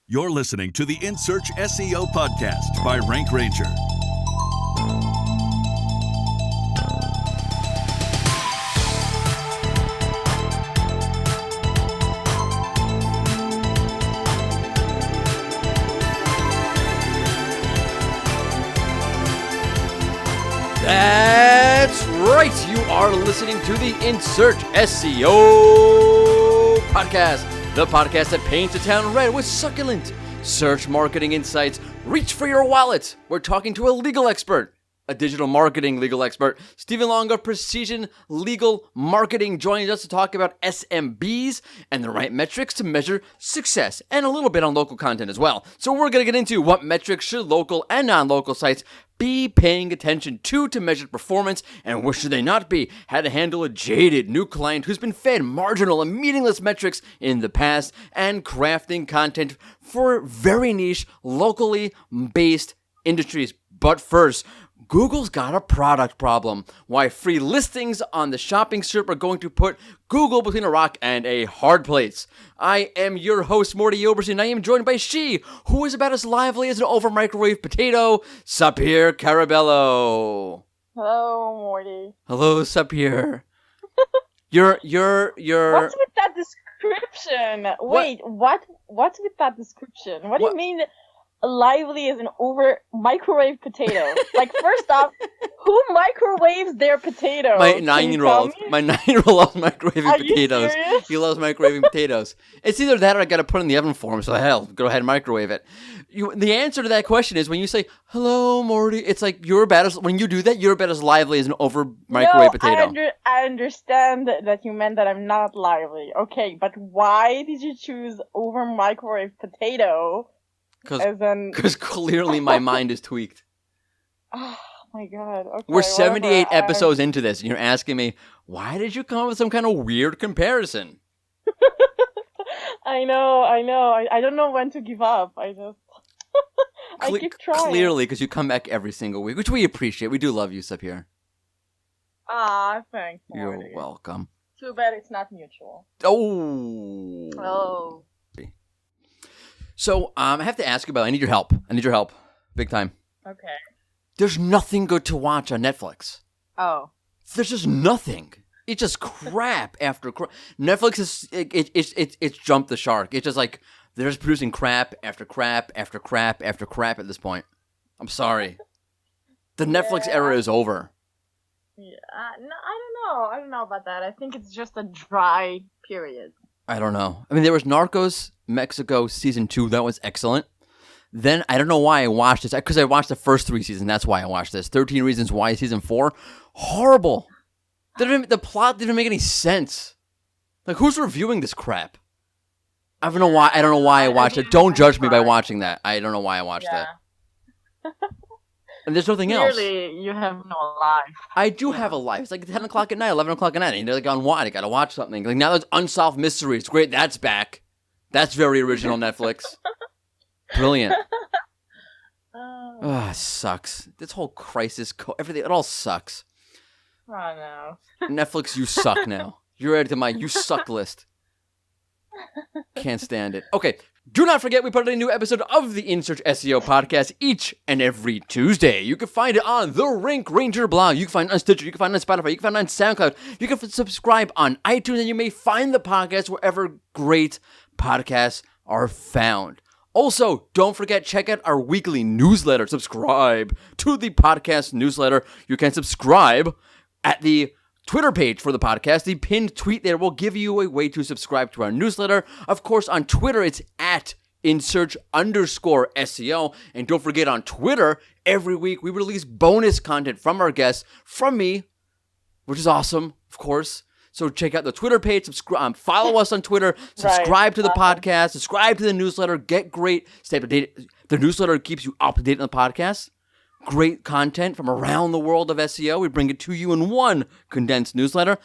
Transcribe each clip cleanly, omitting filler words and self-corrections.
You're listening to the In Search SEO podcast by Rank Ranger. That's right. You are listening to the In Search SEO podcast, the podcast that paints a town red with succulent search marketing insights. Reach for your wallet. We're talking to a legal expert, a digital marketing legal expert. Stephen Long of Precision Legal Marketing joins us to talk about SMBs and the right metrics to measure success, and a little bit on local content as well. So we're going to get into what metrics should local and non-local sites be paying attention to measure performance, and what should they not be? How to handle a jaded new client who's been fed marginal and meaningless metrics in the past, and crafting content for very niche, locally based industries. But first, Google's got a product problem. Why free listings on the shopping SERP are going to put Google between a rock and a hard place. I am your host, Mordy Oberstein, and I am joined by she, who is about as lively as an over-microwave potato, Sapir Carabello. Hello, Morty. Hello, Sapir. You're... What's with that description? Wait, what's with that description? What do you mean lively as an over-microwave potato? Like, first off, who microwaves their potato? My 9-year-old loves microwaving potatoes. Serious? He loves microwaving potatoes. It's either that or I got to put it in the oven for him, so hell, go ahead and microwave it. The answer to that question is when you say, hello, Morty, it's like when you do that, you're about as lively as an over-microwave potato. I understand that you meant that I'm not lively. Okay, but why did you choose over-microwave potato? Because clearly my mind is tweaked. Oh my god. Okay, we're 78 episodes into this, and you're asking me, why did you come up with some kind of weird comparison? I know. I don't know when to give up. I keep trying. Clearly, because you come back every single week, which we appreciate. We do love you, Sapir. Thanks, Morty. You're welcome. Too bad it's not mutual. Oh. So, I have to ask you about, I need your help. Big time. Okay. There's nothing good to watch on Netflix. Oh. There's just nothing. It's just crap after crap. Netflix is, it's jumped the shark. It's just like, they're just producing crap after crap after crap after crap at this point. I'm sorry. The Netflix era is over. Yeah, no, I don't know about that. I think it's just a dry period. I don't know. I mean, there was Narcos Mexico Season 2. That was excellent. Then, I don't know why I watched this. Because I watched the first 3 seasons. That's why I watched this. 13 Reasons Why Season 4. Horrible. The plot didn't make any sense. Like, who's reviewing this crap? I don't know why I watched it. Don't judge me by watching that. I don't know why I watched that. And there's nothing else. Clearly, you have no life. I do have a life. It's like 10 o'clock at night, 11 o'clock at night. And they're like, on what? I gotta watch something. Like, now there's Unsolved Mysteries. Great, that's back. That's very original Netflix. Brilliant. Oh, it sucks. This whole crisis, everything, it all sucks. Oh, no. Netflix, you suck now. You're added to my you suck list. Can't stand it. Okay, do not forget we put out a new episode of the In Search SEO podcast each and every Tuesday. You can find it on the Rank Ranger blog. You can find it on Stitcher. You can find it on Spotify. You can find it on SoundCloud. You can subscribe on iTunes, and you may find the podcast wherever great podcasts are found. Also, don't forget, check out our weekly newsletter. Subscribe to the podcast newsletter. You can subscribe at the Twitter page for the podcast. The pinned tweet there will give you a way to subscribe to our newsletter. Of course, on Twitter, it's at InSearch_SEO. And don't forget, on Twitter, every week we release bonus content from our guests, from me, which is awesome, of course. So check out the Twitter page, follow us on Twitter, subscribe to the podcast, subscribe to the newsletter, get great, stay up to date. The newsletter keeps you up to date on the podcast. Great content from around the world of SEO. We bring it to you in one condensed newsletter.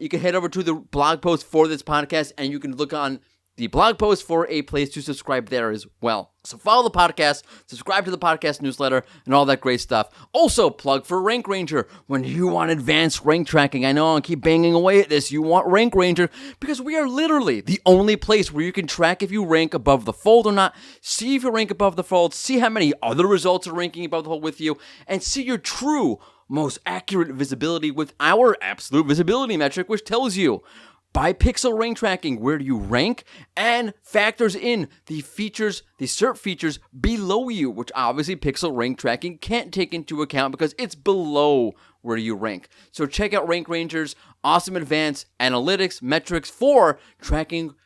You can head over to the blog post for this podcast, and you can look on the blog post for a place to subscribe there as well. So follow the podcast, subscribe to the podcast newsletter, and all that great stuff. Also, plug for Rank Ranger. When you want advanced rank tracking, I know I keep banging away at this, you want Rank Ranger, because we are literally the only place where you can track if you rank above the fold or not, see if you rank above the fold, see how many other results are ranking above the fold with you, and see your true, most accurate visibility with our absolute visibility metric, which tells you by pixel rank tracking where do you rank and factors in the features, the SERP features below you, which obviously pixel rank tracking can't take into account because it's below where you rank. So check out Rank Ranger's awesome advanced analytics metrics for tracking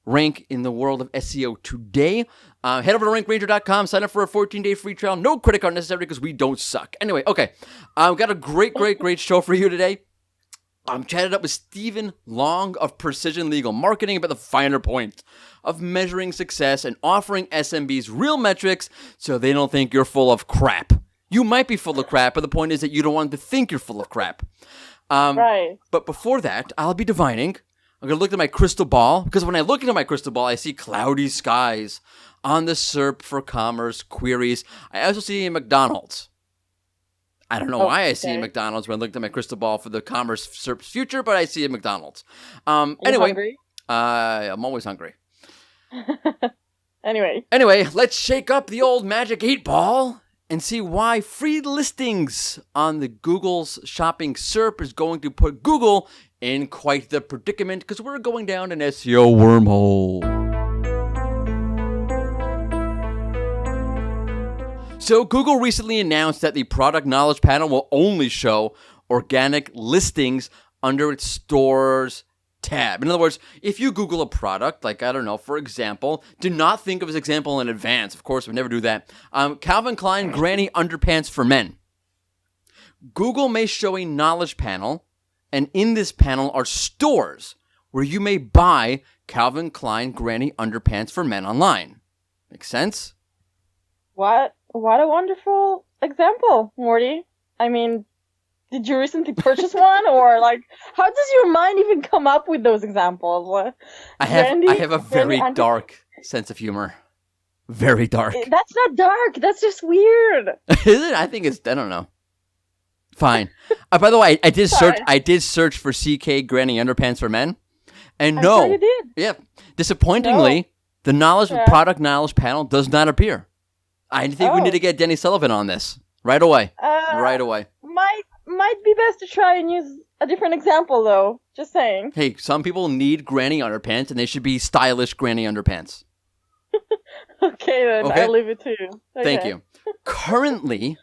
rank in the world of SEO today. Head over to rankranger.com, sign up for a 14-day free trial. No credit card necessary because we don't suck. Anyway, okay. I've got a great show for you today. I'm chatted up with Stephen Long of Precision Legal Marketing about the finer point of measuring success and offering SMBs real metrics so they don't think you're full of crap. You might be full of crap, but the point is that you don't want them to think you're full of crap. Right. But before that, I'll be divining. I'm going to look at my crystal ball, because when I look into my crystal ball, I see cloudy skies on the SERP for commerce queries. I also see McDonald's. I don't know why I see a McDonald's when I looked at my crystal ball for the commerce SERP's future, but I see a McDonald's. Anyway, hungry? I'm always hungry. Anyway, let's shake up the old magic 8-ball and see why free listings on the Google's shopping SERP is going to put Google in quite the predicament, because we're going down an SEO wormhole. So Google recently announced that the product knowledge panel will only show organic listings under its stores tab. In other words, if you Google a product, like, I don't know, for example, do not think of this example in advance. Of course, we never do that. Calvin Klein granny underpants for men. Google may show a knowledge panel, and in this panel are stores where you may buy Calvin Klein granny underpants for men online. Make sense? What a wonderful example, Morty. I mean, did you recently purchase one, or like, how does your mind even come up with those examples? I have a very dark sense of humor. Very dark. That's not dark. That's just weird. Is it? I think it's, I don't know. Fine. By the way, I did search for CK granny underpants for men, and no, I'm sure you did. Yeah, disappointingly, the product knowledge panel does not appear. I think we need to get Denny Sullivan on this right away. Right away. Might be best to try and use a different example, though. Just saying. Hey, some people need granny underpants, and they should be stylish granny underpants. Okay, then. Okay? I'll leave it to you. Okay. Thank you. Currently,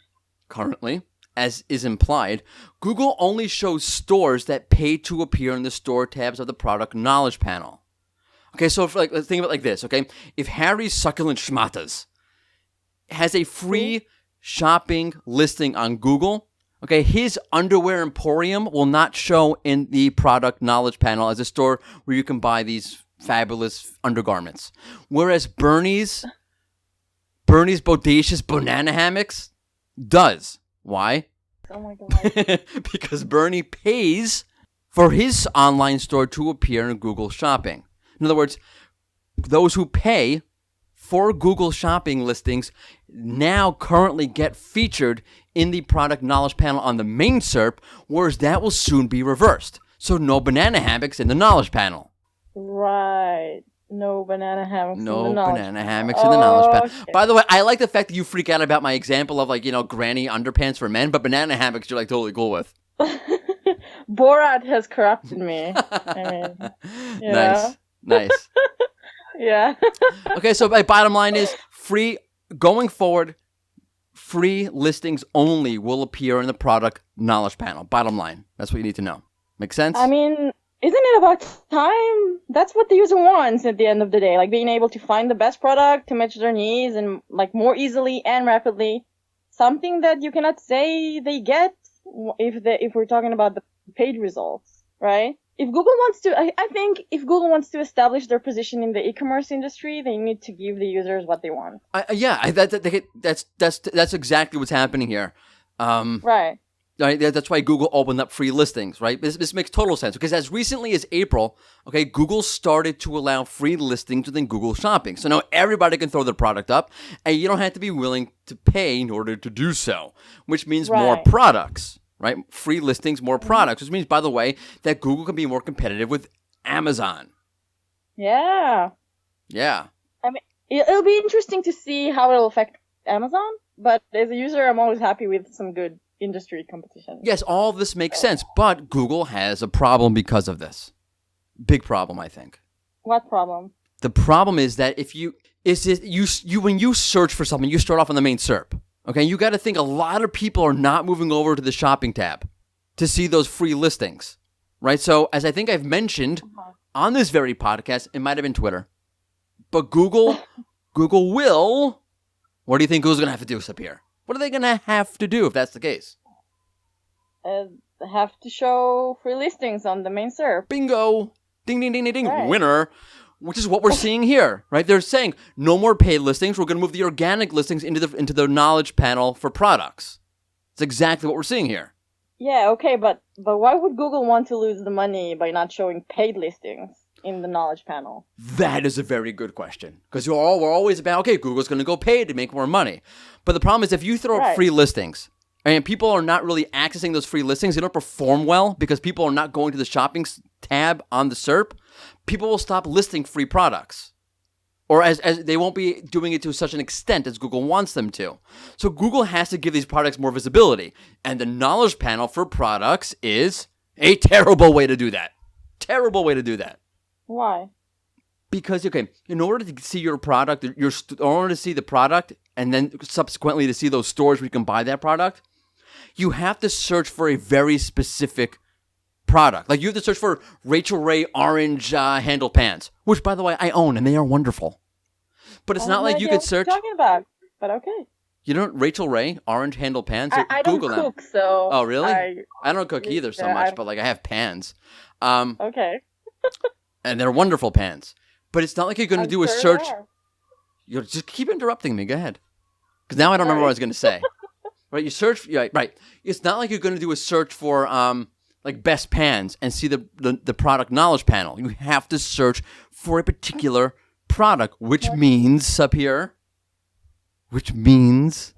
as is implied, Google only shows stores that pay to appear in the store tabs of the product knowledge panel. Okay, so let's think of it like this, okay? If Harry's Succulent Schmatas has a free shopping listing on Google, okay, his underwear emporium will not show in the product knowledge panel as a store where you can buy these fabulous undergarments. Whereas Bernie's Bodacious Banana Hammocks does. Why? Oh my god. Because Bernie pays for his online store to appear in Google Shopping. In other words, those who pay for Google Shopping listings now currently get featured in the product knowledge panel on the main SERP, whereas that will soon be reversed. So no banana hammocks in the knowledge panel. Right. No banana hammocks in the knowledge panel. By the way, I like the fact that you freak out about my example of, like, granny underpants for men, but banana hammocks you're like totally cool with. Borat has corrupted me. I mean, Nice. Yeah. Okay, so my bottom line is going forward, free listings only will appear in the product knowledge panel. Bottom line. That's what you need to know. Make sense? I mean, isn't it about time? That's what the user wants at the end of the day. Like, being able to find the best product to match their needs and, like, more easily and rapidly. Something that you cannot say they get if we're talking about the paid results, right? If Google wants to, I think if Google wants to establish their position in the e-commerce industry, they need to give the users what they want. That's exactly what's happening here. Right. Right? That's why Google opened up free listings, right? This makes total sense because as recently as April, okay, Google started to allow free listings within Google Shopping. So now everybody can throw their product up and you don't have to be willing to pay in order to do so, which means more products, right? Free listings, more products, which means, by the way, that Google can be more competitive with Amazon. Yeah. Yeah. I mean, it'll be interesting to see how it'll affect Amazon, but as a user, I'm always happy with some good industry competition. Yes, all of this makes sense, but Google has a problem because of this. Big problem, I think. What problem? The problem is that when you search for something, you start off on the main SERP. Okay, you got to think a lot of people are not moving over to the shopping tab to see those free listings, right? So, as I think I've mentioned on this very podcast, it might have been Twitter, but Google will. What do you think Google's going to have to do up here? What are they going to have to do if that's the case? Have to show free listings on the main SERP. Bingo! Ding, ding, ding, ding, ding. Right. Winner! Which is what we're seeing here, right? They're saying no more paid listings. We're going to move the organic listings into the knowledge panel for products. It's exactly what we're seeing here. Yeah, okay, but why would Google want to lose the money by not showing paid listings in the knowledge panel? That is a very good question. Because we're always about, okay, Google's going to go paid to make more money. But the problem is if you throw up free listings, and people are not really accessing those free listings, they don't perform well because people are not going to the shopping tab on the SERP, people will stop listing free products. Or as they won't be doing it to such an extent as Google wants them to. So Google has to give these products more visibility. And the knowledge panel for products is a terrible way to do that. Terrible way to do that. Why? Because, okay, in order to see your product, in order to see the product, and then subsequently to see those stores where you can buy that product, you have to search for a very specific product. Like you have to search for Rachel Ray orange handle pants, which, by the way, I own, and they are wonderful. But it's not like you could search. What you're talking about, but okay. You don't Rachel Ray orange handle pans? I don't cook, so. Oh, really? I don't cook either so much, but like I have pans. Okay. And they're wonderful pans. But it's not like you're going to do a search. You just keep interrupting me. Go ahead. Because now I don't remember what I was going to say. Right? You search. Right. It's not like you're going to do a search for like best pans and see the product knowledge panel. You have to search for a particular product, which means up here. Which means.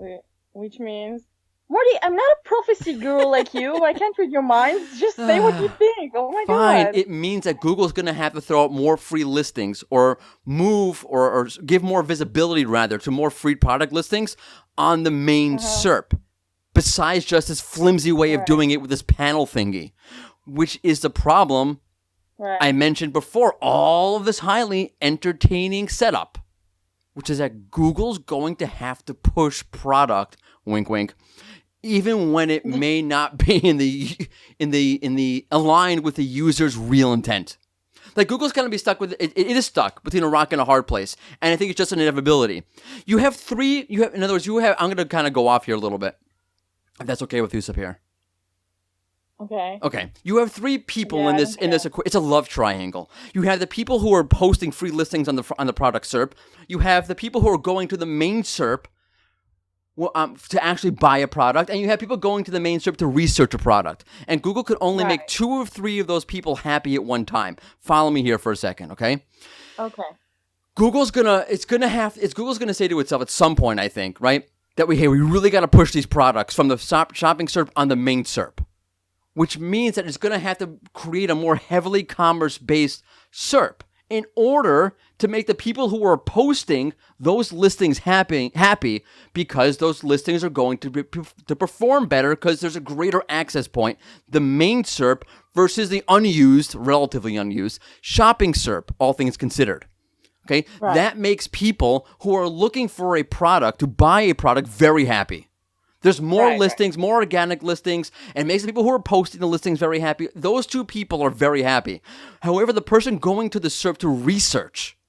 Mordy, I'm not a prophecy guru like you. I can't read your minds. Just say what you think. Oh my God. Fine. It means that Google's going to have to throw out more free listings or move or give more visibility, rather, to more free product listings on the main SERP. Besides just this flimsy way of doing it with this panel thingy, which is the problem I mentioned before. All of this highly entertaining setup, which is that Google's going to have to push product, wink, wink, even when it may not be in the aligned with the user's real intent. Like Google's going to be stuck with it. It is stuck between a rock and a hard place, and I think it's just an inevitability. In other words, I'm going to kind of go off here a little bit, if that's okay with you, Sapir. Okay. You have three people in this. It's a love triangle. You have the people who are posting free listings on the product SERP. You have the people who are going to the main SERP to actually buy a product, and you have people going to the main SERP to research a product. And Google could only make 2 or 3 of those people happy at one time. Follow me here for a second, okay? Okay. Google's gonna say to itself at some point, I think, right, that we really got to push these products from the shopping SERP on the main SERP, which means that it's going to have to create a more heavily commerce-based SERP in order to make the people who are posting those listings happy because those listings are going to perform better because there's a greater access point, the main SERP versus the relatively unused, shopping SERP, all things considered. Okay? That makes people who are looking for a product, to buy a product, very happy. There's more listings, more organic listings, and it makes the people who are posting the listings very happy. Those 2 people are very happy. However, the person going to the SERP to research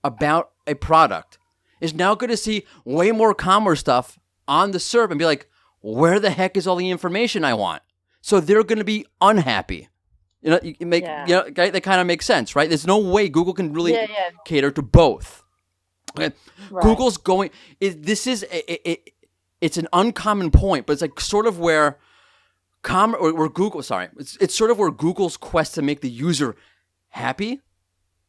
about a product is now going to see way more commerce stuff on the SERP and be like, where the heck is all the information I want? So they're going to be unhappy. That kind of makes sense, right? There's no way Google can really cater to both. Okay? Google's it's an uncommon point, but it's like sort of where It's sort of where Google's quest to make the user happy,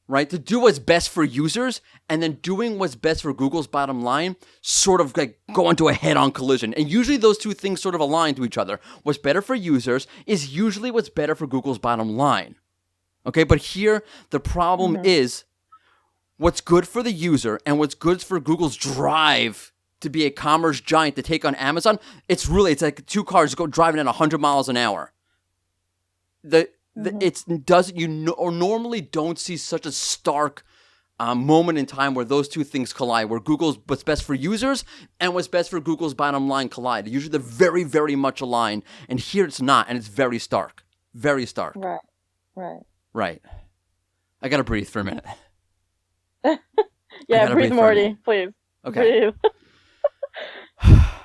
right? To do what's best for users, and then doing what's best for Google's bottom line sort of like go into a head-on collision. And usually those two things sort of align to each other. What's better for users is usually what's better for Google's bottom line. Okay, but here the problem is what's good for the user and what's good for Google's drive to be a commerce giant to take on Amazon. It's like two cars driving at 100 miles an hour. Normally don't see such a stark moment in time where those two things collide, where Google's what's best for users and what's best for Google's bottom line collide. Usually they're very, very much aligned, and here it's not, and it's very stark. Very stark. Right. I gotta breathe for a minute. Yeah, breathe, Mordy, please. Okay. Breathe.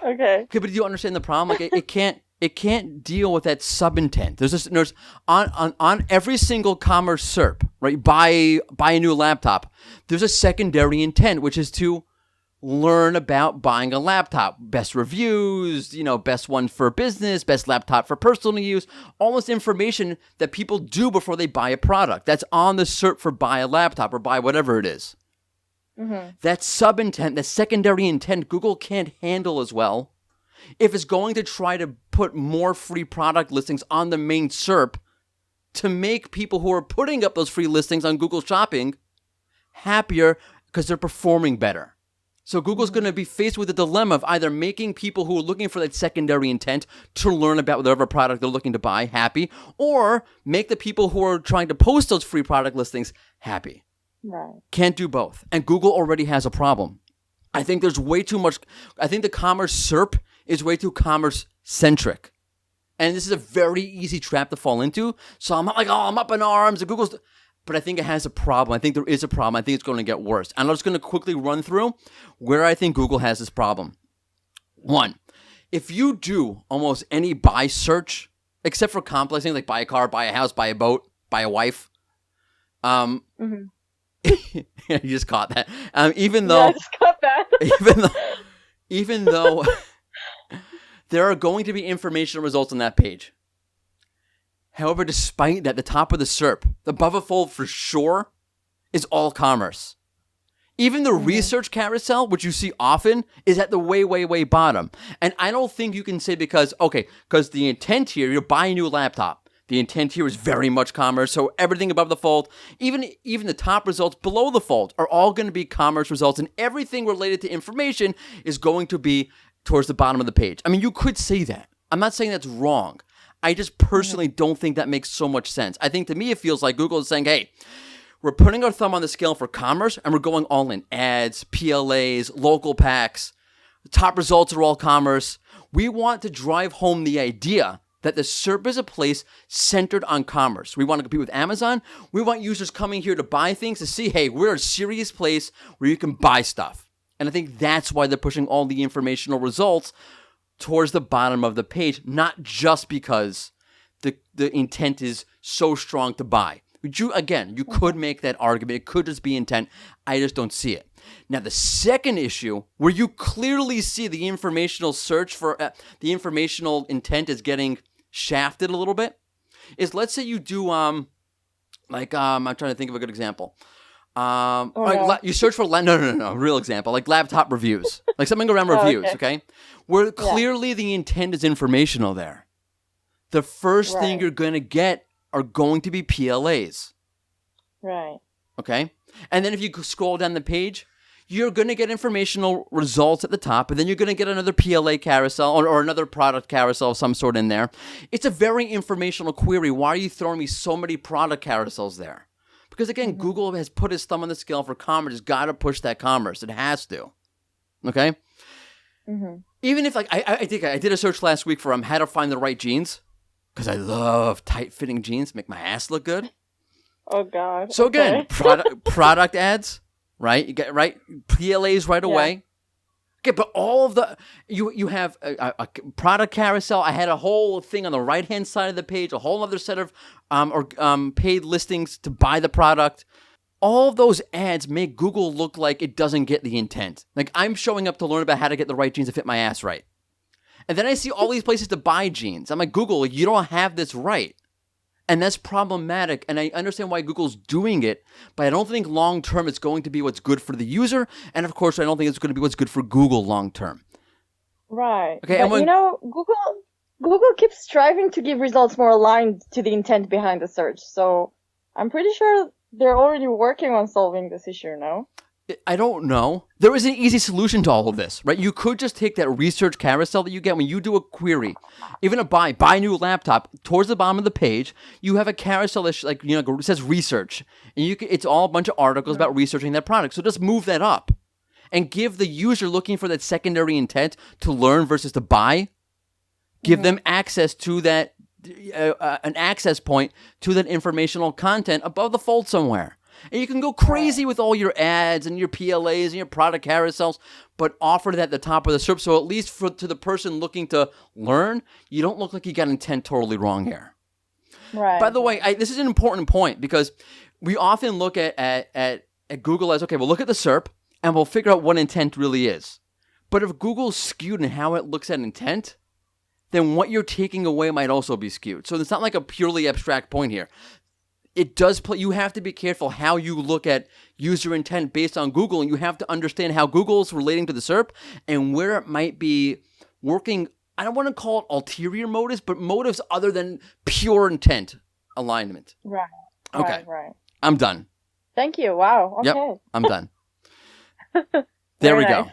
Okay, but do you understand the problem? Like it can't deal with that sub-intent. There's on every single commerce SERP, right? Buy a new laptop. There's a secondary intent, which is to learn about buying a laptop. Best reviews, best one for business, best laptop for personal use. All this information that people do before they buy a product. That's on the SERP for buy a laptop or buy whatever it is. That sub-intent, that secondary intent, Google can't handle as well if it's going to try to put more free product listings on the main SERP to make people who are putting up those free listings on Google Shopping happier because they're performing better. So Google's going to be faced with the dilemma of either making people who are looking for that secondary intent to learn about whatever product they're looking to buy happy, or make the people who are trying to post those free product listings happy. Right. Can't do both. And Google already has a problem. I think there's way too much. I think the commerce SERP is way too commerce centric. And this is a very easy trap to fall into. So I'm not like, I'm up in arms. Google's. But I think it has a problem. I think there is a problem. I think it's going to get worse. And I'm just going to quickly run through where I think Google has this problem. One, if you do almost any buy search, except for complex things like buy a car, buy a house, buy a boat, buy a wife, you just caught that. Even though, I just caught that. even though there are going to be informational results on that page. However, despite that, the top of the SERP, the above a fold for sure, is all commerce. Even the research carousel, which you see often, is at the way, way, way bottom. And I don't think you can say because the intent here, you're buying a new laptop. The intent here is very much commerce, so everything above the fold, even the top results below the fold are all going to be commerce results, and everything related to information is going to be towards the bottom of the page. I mean, you could say that. I'm not saying that's wrong. I just personally don't think that makes so much sense. I think to me it feels like Google is saying, hey, we're putting our thumb on the scale for commerce, and we're going all in. Ads, PLAs, local packs, the top results are all commerce. We want to drive home the idea that the SERP is a place centered on commerce. We want to compete with Amazon. We want users coming here to buy things to see, hey, we're a serious place where you can buy stuff. And I think that's why they're pushing all the informational results towards the bottom of the page, not just because the intent is so strong to buy. You could make that argument. It could just be intent. I just don't see it. Now, the second issue, where you clearly see the informational search for the informational intent is getting shafted a little bit, is let's say you do I'm trying to think of a good example. You search for real example, like laptop reviews, like something around reviews, okay? Where clearly the intent is informational there. The first thing you're going to get are going to be PLAs. Right. Okay? And then if you scroll down the page, you're going to get informational results at the top, and then you're going to get another PLA carousel or another product carousel of some sort in there. It's a very informational query. Why are you throwing me so many product carousels there? Because again, Google has put its thumb on the scale for commerce. It's got to push that commerce. It has to. Okay? Even if I think I did a search last week for how to find the right jeans, because I love tight-fitting jeans, make my ass look good. Oh, God. So again, product ads, right? You get PLAs right away. Okay, but all of the you have a product carousel. I had a whole thing on the right-hand side of the page, a whole other set of paid listings to buy the product. All of those ads make Google look like it doesn't get the intent. Like I'm showing up to learn about how to get the right jeans to fit my ass right. And then I see all these places to buy jeans. I'm like, Google, you don't have this right. And that's problematic. And I understand why Google's doing it, but I don't think long term it's going to be what's good for the user. And of course, I don't think it's going to be what's good for Google long term. Right. Okay, but Google keeps striving to give results more aligned to the intent behind the search. So I'm pretty sure they're already working on solving this issue, no? I don't know. There is an easy solution to all of this, right? You could just take that research carousel that you get when you do a query, even a buy new laptop. Towards the bottom of the page, you have a carousel that it says research, and it's all a bunch of articles about researching that product. So just move that up, and give the user looking for that secondary intent to learn versus to buy. Give them access to that, an access point to that informational content above the fold somewhere. And you can go crazy with all your ads and your PLAs and your product carousels, but offer that at the top of the SERP. So at least to the person looking to learn, you don't look like you got intent totally wrong here. Right. By the way, this is an important point because we often look at Google as, okay, we'll look at the SERP and we'll figure out what intent really is. But if Google's skewed in how it looks at intent, then what you're taking away might also be skewed. So it's not like a purely abstract point here. It does play. You have to be careful how you look at user intent based on Google, and you have to understand how Google's relating to the SERP and where it might be working. I don't want to call it ulterior motives, but motives other than pure intent alignment. Right. Okay. Right. I'm done. Thank you. Wow. Okay. Yep. I'm done. There we go.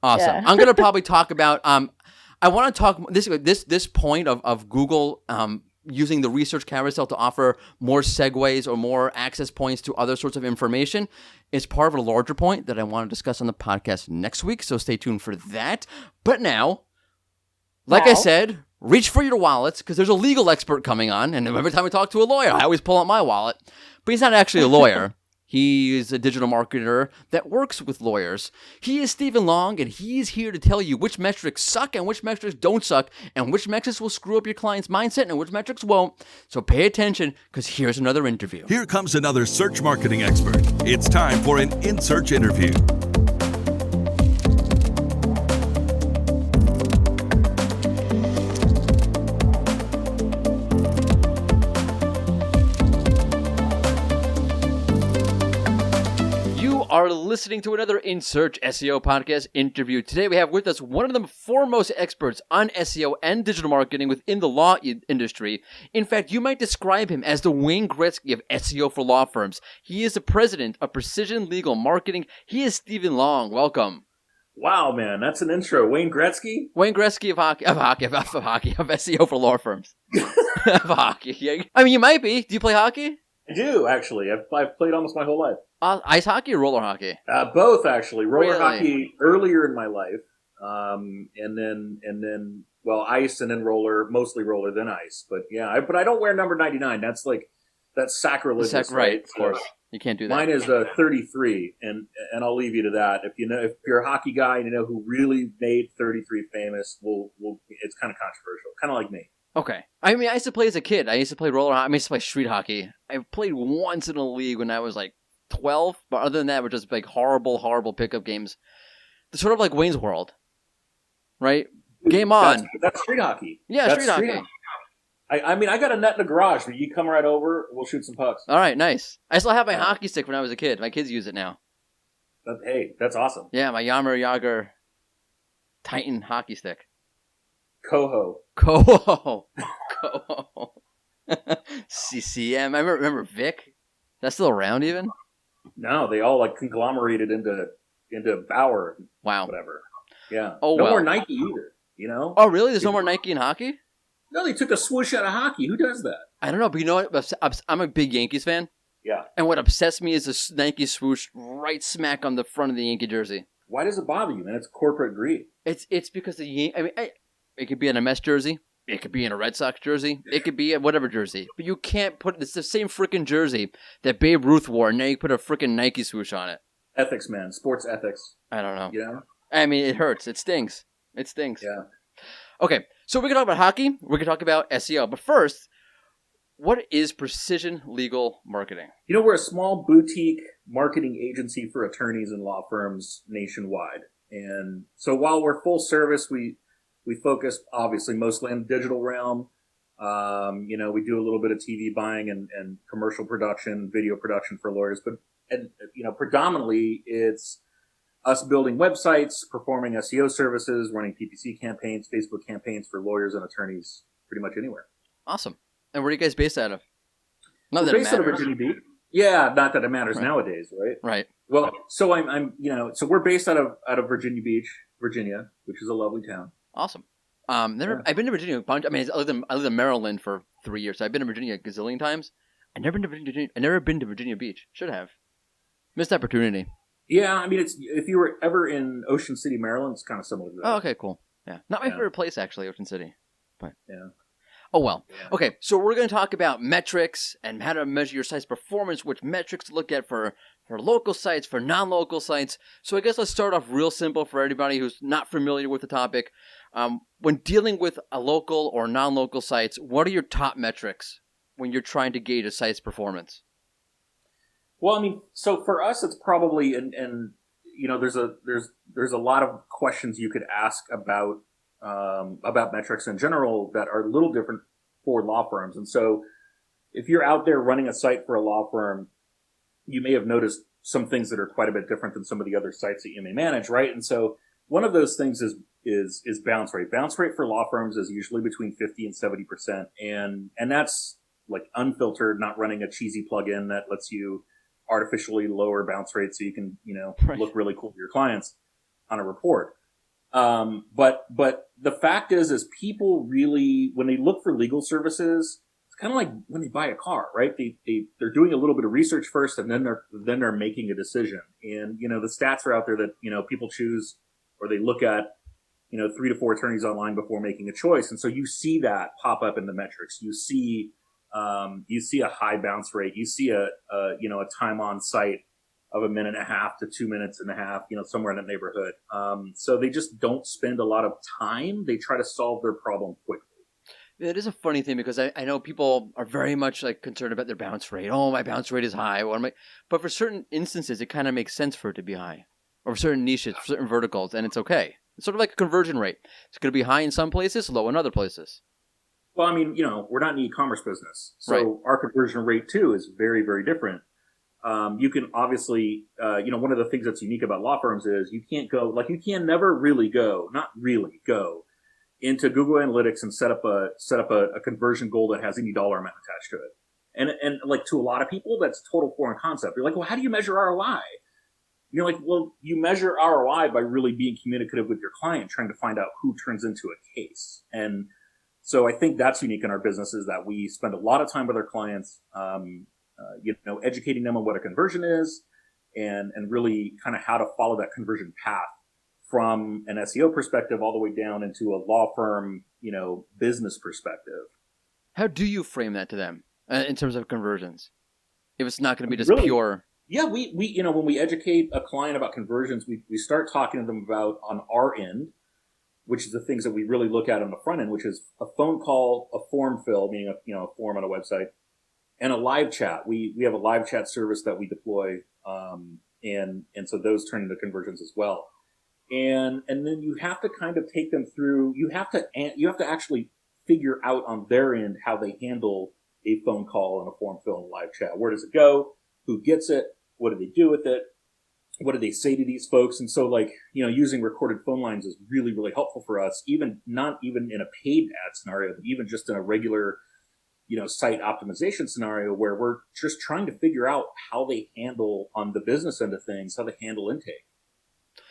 Awesome. Yeah. I'm going to probably talk about. I want to talk this point of Google using the research carousel to offer more segues or more access points to other sorts of information is part of a larger point that I want to discuss on the podcast next week. So stay tuned for that. But now, I said, reach for your wallets because there's a legal expert coming on. And every time I talk to a lawyer, I always pull out my wallet. But he's not actually a lawyer. He is a digital marketer that works with lawyers. He is Stephen Long, and he's here to tell you which metrics suck and which metrics don't suck, and which metrics will screw up your client's mindset and which metrics won't. So pay attention, because here's another interview. Here comes another search marketing expert. It's time for an in-search interview. Are listening to another In Search SEO podcast interview. Today we have with us one of the foremost experts on SEO and digital marketing within the law industry. In fact, you might describe him as the Wayne Gretzky of SEO for law firms. He is the president of Precision Legal Marketing. He is Stephen Long. Welcome. Wow, man, that's an intro. Wayne Gretzky? Wayne Gretzky of SEO for law firms. Of hockey. I mean, you might be. Do you play hockey? I do, actually. I've played almost my whole life. Ice hockey or roller hockey? Both, actually. Roller Really? hockey earlier in my life, and then ice and then roller, mostly roller, then ice. But yeah, but I don't wear number 99. That's sacrilegious, right? Of course, you can't do that. Mine is 33, and I'll leave you to that. If you're a hockey guy and you know who really made 33 famous, it's kind of controversial, kind of like me. Okay. I mean, I used to play as a kid. I used to play roller hockey. I used to play street hockey. I played once in a league when I was like 12, but other than that, we're just like horrible pickup games. It's sort of like Wayne's World, right? Game on. That's street hockey. Yeah, that's street hockey. I mean, I got a net in the garage, but you come right over, we'll shoot some pucks. All right, nice. I still have my hockey stick when I was a kid. My kids use it now. Hey, that's awesome. Yeah, my Yammer Yager Titan hockey stick. Coho. CCM. I remember Vic. That's still around even? No, they all like conglomerated into Bauer. Wow. Whatever. Yeah. Oh, no well. more Nike either. You know? Oh, really? There's no more Nike in hockey? No, they took a swoosh out of hockey. Who does that? I don't know, but you know what? I'm a big Yankees fan. Yeah. And what obsessed me is the Nike swoosh right smack on the front of the Yankee jersey. Why does it bother you, man? It's corporate greed. It's because it could be in a Mets jersey. It could be in a Red Sox jersey. It could be a whatever jersey. But you can't it's the same freaking jersey that Babe Ruth wore, and now you put a freaking Nike swoosh on it. Ethics, man. Sports ethics. I don't know. You know? I mean, it hurts. It stings. Yeah. Okay, so we're going to talk about hockey. We're going to talk about SEO. But first, what is Precision Legal Marketing? You know, we're a small boutique marketing agency for attorneys and law firms nationwide. And so while we're full service, we We focus obviously mostly on the digital realm. We do a little bit of TV buying and commercial production, video production for lawyers, but predominantly it's us building websites, performing SEO services, running PPC campaigns, Facebook campaigns for lawyers and attorneys, pretty much anywhere. Awesome. And where are you guys based out of? Not We're that it based out of matters. Virginia Beach. Yeah, not that it matters Right. nowadays, right? Right. Well, so so we're based out of Virginia Beach, Virginia, which is a lovely town. Awesome. I've been to Virginia a bunch. I mean, I lived in Maryland for 3 years, so I've been to Virginia a gazillion times. I've never been to Virginia Beach. Should have. Missed opportunity. Yeah, I mean, it's if you were ever in Ocean City, Maryland, it's kind of similar to that. Oh, okay, cool. Yeah, not my favorite place actually, Ocean City, but yeah. Oh well. Yeah. Okay, so we're going to talk about metrics and how to measure your site's performance, which metrics to look at for local sites, for non-local sites. So I guess let's start off real simple for anybody who's not familiar with the topic. When dealing with a local or non-local sites, what are your top metrics when you're trying to gauge a site's performance? Well, I mean, so for us, it's probably there's a lot of questions you could ask about metrics in general that are a little different for law firms. And so if you're out there running a site for a law firm, you may have noticed some things that are quite a bit different than some of the other sites that you may manage, right? And so one of those things is bounce rate. Bounce rate for law firms is usually between 50 and 70%. And that's like unfiltered, not running a cheesy plugin that lets you artificially lower bounce rates so you can, Right. look really cool to your clients on a report. But the fact is people really, when they look for legal services, it's kind of like when they buy a car, right? They're doing a little bit of research first and then they're making a decision. And, the stats are out there that, people choose or they look at, 3 to 4 attorneys online before making a choice. And so you see that pop up in the metrics. You see a high bounce rate. You see a time on site of 1.5 minutes to 2.5 minutes, somewhere in that neighborhood. So they just don't spend a lot of time. They try to solve their problem quickly. It is a funny thing because I know people are very much like concerned about their bounce rate. Oh, my bounce rate is high. But for certain instances, it kind of makes sense for it to be high. Or for certain niches, for certain verticals, and it's okay. It's sort of like a conversion rate. It's going to be high in some places, low in other places. Well, I mean, we're not in the e-commerce business. So Right. Our conversion rate too is very, very different. You can obviously, one of the things that's unique about law firms is you can never really go into Google Analytics and set up a conversion goal that has any dollar amount attached to it. And like to a lot of people, that's total foreign concept. You're like, well, how do you measure ROI? You're like, well, you measure ROI by really being communicative with your client, trying to find out who turns into a case. And so I think that's unique in our business is that we spend a lot of time with our clients, educating them on what a conversion is and really kind of how to follow that conversion path from an SEO perspective all the way down into a law firm, business perspective. How do you frame that to them in terms of conversions? If it's not going to be just Really? pure. Yeah, we when we educate a client about conversions, we start talking to them about on our end, which is the things that we really look at on the front end, which is a phone call, a form fill, meaning a form on a website, and a live chat. We have a live chat service that we deploy, and so those turn into conversions as well. And then you have to kind of take them through. You have to actually figure out on their end how they handle a phone call and a form fill and a live chat. Where does it go? Who gets it? What do they do with it? What do they say to these folks? And so using recorded phone lines is really, really helpful for us, not even in a paid ad scenario, but even just in a regular, site optimization scenario where we're just trying to figure out how they handle on the business end of things, how they handle intake.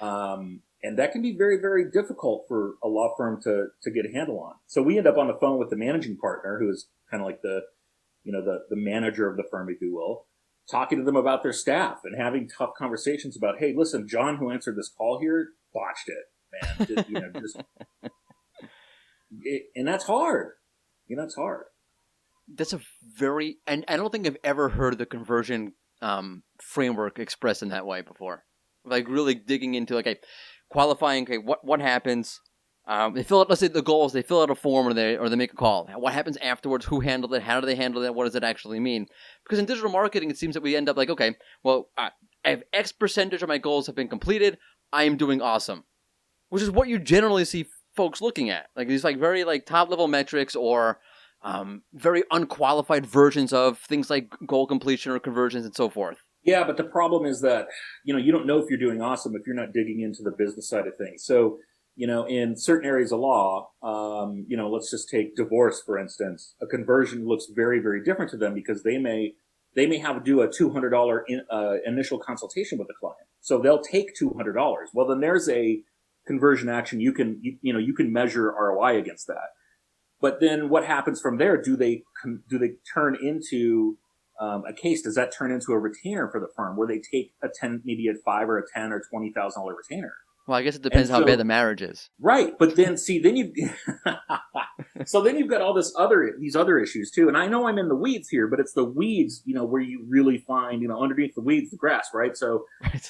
And that can be very, very difficult for a law firm to get a handle on. So we end up on the phone with the managing partner, who is kind of like the manager of the firm, if you will, talking to them about their staff and having tough conversations about, hey, listen, John, who answered this call here, botched it, man. And that's hard. It's hard. That's and I don't think I've ever heard the conversion framework expressed in that way before. Like really digging into qualifying. Okay, what happens? They fill out. Let's say the goal is they fill out a form or they make a call. What happens afterwards? Who handled it? How do they handle it? What does it actually mean? Because in digital marketing, it seems that we end up like, okay, well, I have X percentage of my goals have been completed. I am doing awesome, which is what you generally see folks looking at? Like these like very like top level metrics or very unqualified versions of things like goal completion or conversions and so forth. Yeah, but the problem is that, you don't know if you're doing awesome if you're not digging into the business side of things. So, in certain areas of law, let's just take divorce, for instance. A conversion looks very, very different to them because they may have to do a $200 initial consultation with the client. So they'll take $200. Well, then there's a conversion action you can measure ROI against that. But then what happens from there? Do they turn into a case? Does that turn into a retainer for the firm where they take maybe a $5 or a $10 or $20,000 retainer? Well, I guess it depends how bad the marriage is. Right, but then so then you've got all these other issues too. And I know I'm in the weeds here, but it's the weeds, where you really find, underneath the weeds, the grass, right? So,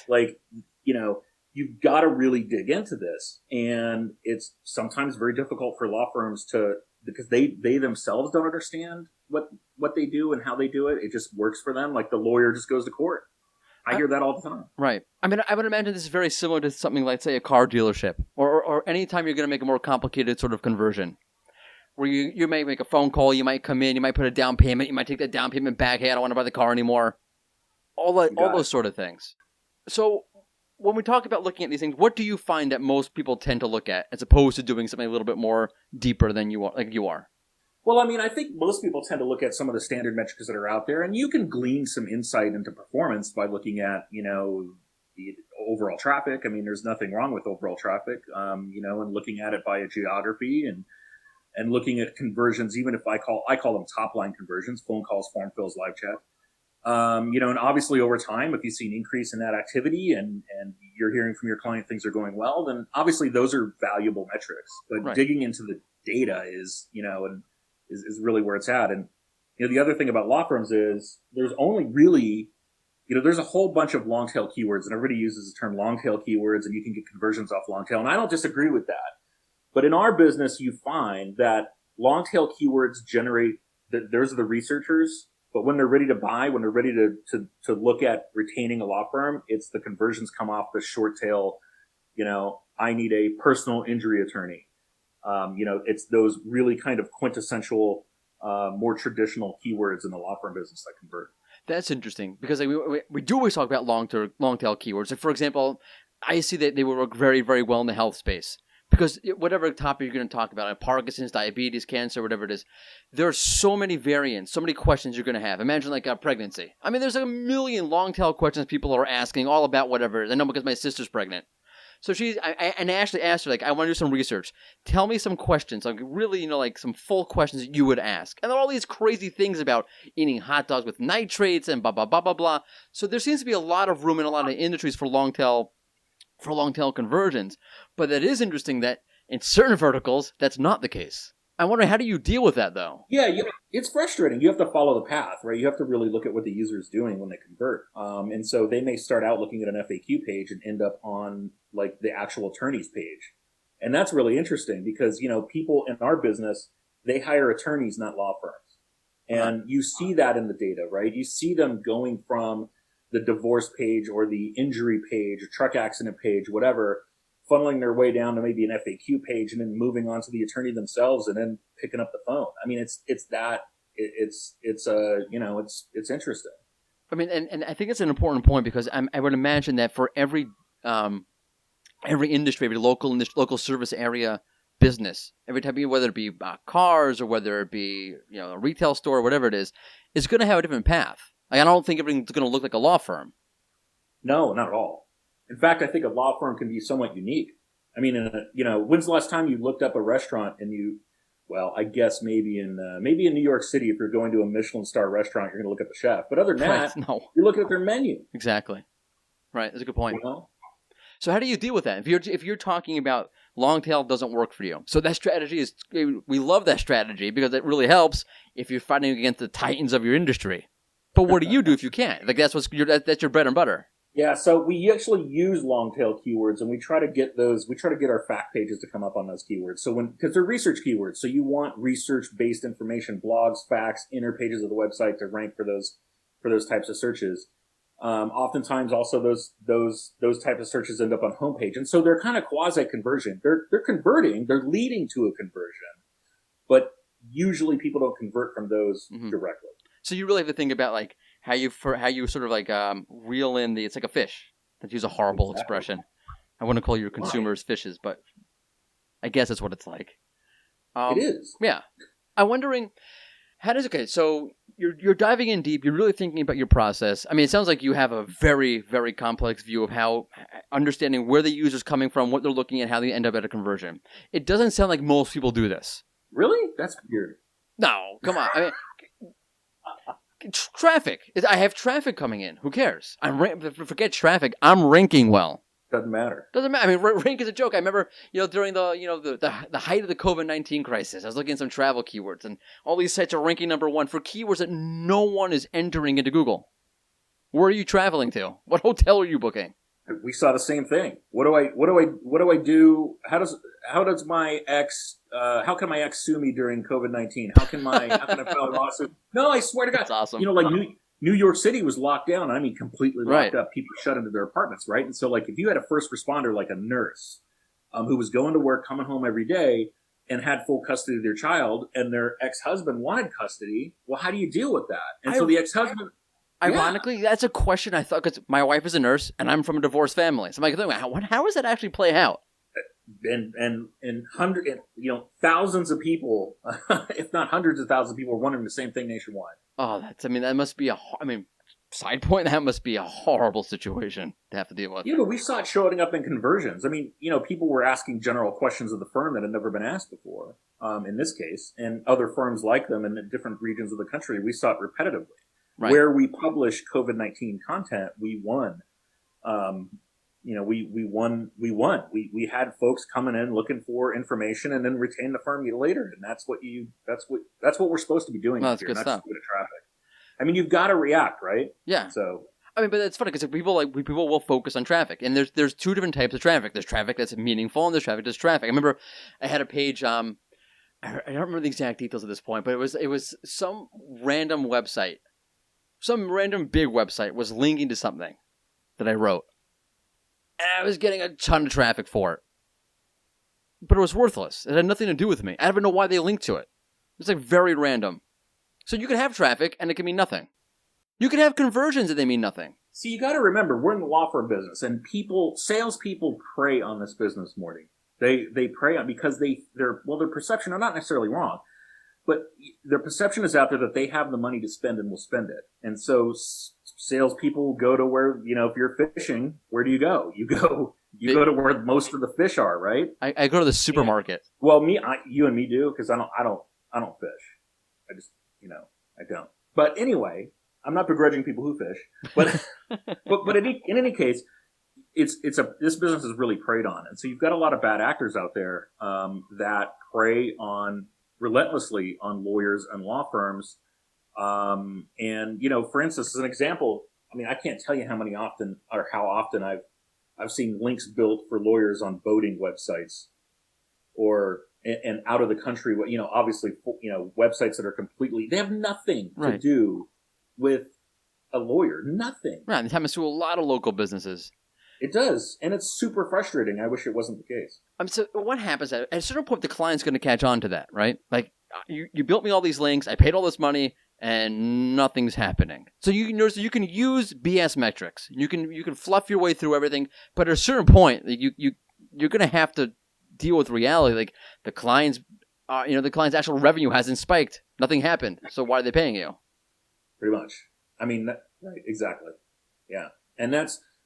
like, you've got to really dig into this, and it's sometimes very difficult for law firms because they themselves don't understand what they do and how they do it. It just works for them. Like the lawyer just goes to court. I hear that all the time. Right. I mean, I would imagine this is very similar to something like, say, a car dealership or any time you're going to make a more complicated sort of conversion where you may make a phone call, you might come in, you might put a down payment, you might take that down payment back. Hey, I don't want to buy the car anymore. All those sort of things. So when we talk about looking at these things, what do you find that most people tend to look at as opposed to doing something a little bit more deeper than you are? Well, I mean, I think most people tend to look at some of the standard metrics that are out there, and you can glean some insight into performance by looking at, the overall traffic. I mean, there's nothing wrong with overall traffic, and looking at it by a geography and looking at conversions, even if I call them top line conversions, phone calls, form fills, live chat. And obviously over time, if you see an increase in that activity and you're hearing from your client things are going well, then obviously those are valuable metrics. But digging into the data is really where it's at. And, the other thing about law firms is there's only really, there's a whole bunch of long tail keywords, and everybody uses the term long tail keywords, and you can get conversions off long tail. And I don't disagree with that. But in our business, you find that long tail keywords those are the researchers, but when they're ready to buy, when they're ready to look at retaining a law firm, it's the conversions come off the short tail, I need a personal injury attorney. It's those really kind of quintessential, more traditional keywords in the law firm business that convert. That's interesting because we do always talk about long tail keywords. Like for example, I see that they will work very, very well in the health space because whatever topic you're going to talk about, Parkinson's, diabetes, cancer, whatever it is, there are so many variants, so many questions you're going to have. Imagine like a pregnancy. I mean, there's like a million long tail questions people are asking all about whatever. I know because my sister's pregnant. So I actually asked her, like, I want to do some research. Tell me some questions, like really, like some full questions that you would ask. And there are all these crazy things about eating hot dogs with nitrates and blah, blah, blah, blah, blah. So there seems to be a lot of room in a lot of industries for long tail conversions. But it is interesting that in certain verticals, that's not the case. I'm wondering, how do you deal with that, though? Yeah, it's frustrating. You have to follow the path, right? You have to really look at what the user is doing when they convert. And so they may start out looking at an FAQ page and end up on like the actual attorney's page. And that's really interesting because, people in our business, they hire attorneys, not law firms. And you see that in the data, right? You see them going from the divorce page or the injury page or truck accident page, whatever, funneling their way down to maybe an FAQ page and then moving on to the attorney themselves and then picking up the phone. I mean, it's interesting. I mean, and I think it's an important point because I would imagine that for every industry, every local service area business, every time, whether it be cars or whether it be, a retail store or whatever it is going to have a different path. Like, I don't think everything's going to look like a law firm. No, not at all. In fact, I think a law firm can be somewhat unique. I mean, when's the last time you looked up a restaurant and I guess maybe in New York City, if you're going to a Michelin star restaurant, you're going to look at the chef. But other than that, you're looking at their menu. Exactly. Right. That's a good point. So how do you deal with that? If you're talking about long tail doesn't work for you. So that strategy we love that strategy because it really helps if you're fighting against the titans of your industry. But what do you do if you can't? Like that's your bread and butter. Yeah, so we actually use long tail keywords, and we try to get our fact pages to come up on those keywords. So because they're research keywords, so you want research-based information, blogs, facts, inner pages of the website to rank for those types of searches. Oftentimes, also those types of searches end up on homepage, and so they're kind of quasi conversion. They're converting. They're leading to a conversion, but usually people don't convert from those directly. So you really have to think about like how you sort of like reel in the. It's like a fish. To use a horrible expression. I wouldn't call your consumers fishes, but I guess that's what it's like. It is. Yeah. I'm wondering, so you're diving in deep. You're really thinking about your process. I mean, it sounds like you have a very, very complex view of how understanding where the user's coming from, what they're looking at, how they end up at a conversion. It doesn't sound like most people do this. Really? That's weird. No, come on. I mean, traffic. I have traffic coming in. Who cares? Forget traffic. I'm ranking well. Doesn't matter. Doesn't matter. I mean, rank is a joke. I remember, during the height of the COVID-19 crisis, I was looking at some travel keywords, and all these sites are ranking number one for keywords that no one is entering into Google. Where are you traveling to? What hotel are you booking? We saw the same thing. What do I do? How does my ex? How can my ex sue me during COVID-19? How can I file a lawsuit? No, I swear to God, that's awesome. New York City was locked down. I mean, completely locked up. People shut into their apartments, right? And so, like, if you had a first responder, like a nurse, who was going to work, coming home every day, and had full custody of their child, and their ex-husband wanted custody, well, how do you deal with that? And so the ex-husband. Ironically, that's a question I thought, because my wife is a nurse and I'm from a divorced family. So I'm like, how does that actually play out? And thousands of people, if not hundreds of thousands of people, are wondering the same thing nationwide. Oh, that must be side point, that must be a horrible situation to have to deal with. Yeah, but we saw it showing up in conversions. I mean, people were asking general questions of the firm that had never been asked before, in this case, and other firms like them in different regions of the country. We saw it repetitively. Right. Where we published COVID-19 content, we won. We won. We had folks coming in looking for information and then retain the firm later, and that's what we're supposed to be doing. No, that's here, good not stuff. Just traffic. I mean, you've got to react, right? Yeah. So. I mean, but it's funny because people will focus on traffic, and there's two different types of traffic. There's traffic that's meaningful, and there's traffic that's traffic. I remember I had a page. I don't remember the exact details at this point, but it was some random website. Some random big website was linking to something that I wrote. And I was getting a ton of traffic for it. But it was worthless. It had nothing to do with me. I don't even know why they linked to it. It was like very random. So you can have traffic and it can mean nothing. You can have conversions and they mean nothing. See, you got to remember, we're in the law firm business, and salespeople prey on this business, Morty. They prey on because their perception are not necessarily wrong. But their perception is out there that they have the money to spend and will spend it. And so salespeople go to where, if you're fishing, where do you go? You go to where most of the fish are, right? I go to the supermarket. Yeah. Well, you and me do, because I don't fish. I just, I don't. But anyway, I'm not begrudging people who fish. But but in any case, this business is really preyed on. And so you've got a lot of bad actors out there that prey relentlessly on lawyers and law firms. And, for instance, as an example, I mean, I can't tell you how often I've seen links built for lawyers on boating websites and out of the country, obviously, websites that are they have nothing to do with a lawyer, nothing. Right. This happens to a lot of local businesses. It does. And it's super frustrating. I wish it wasn't the case. So what happens at a certain point, the client's going to catch on to that, right? Like you built me all these links, I paid all this money, and nothing's happening. So you can use BS metrics. You can fluff your way through everything, but at a certain point, you're going to have to deal with reality. Like the client's actual revenue hasn't spiked. Nothing happened. So why are they paying you? Pretty much. I mean, right? Exactly. Yeah,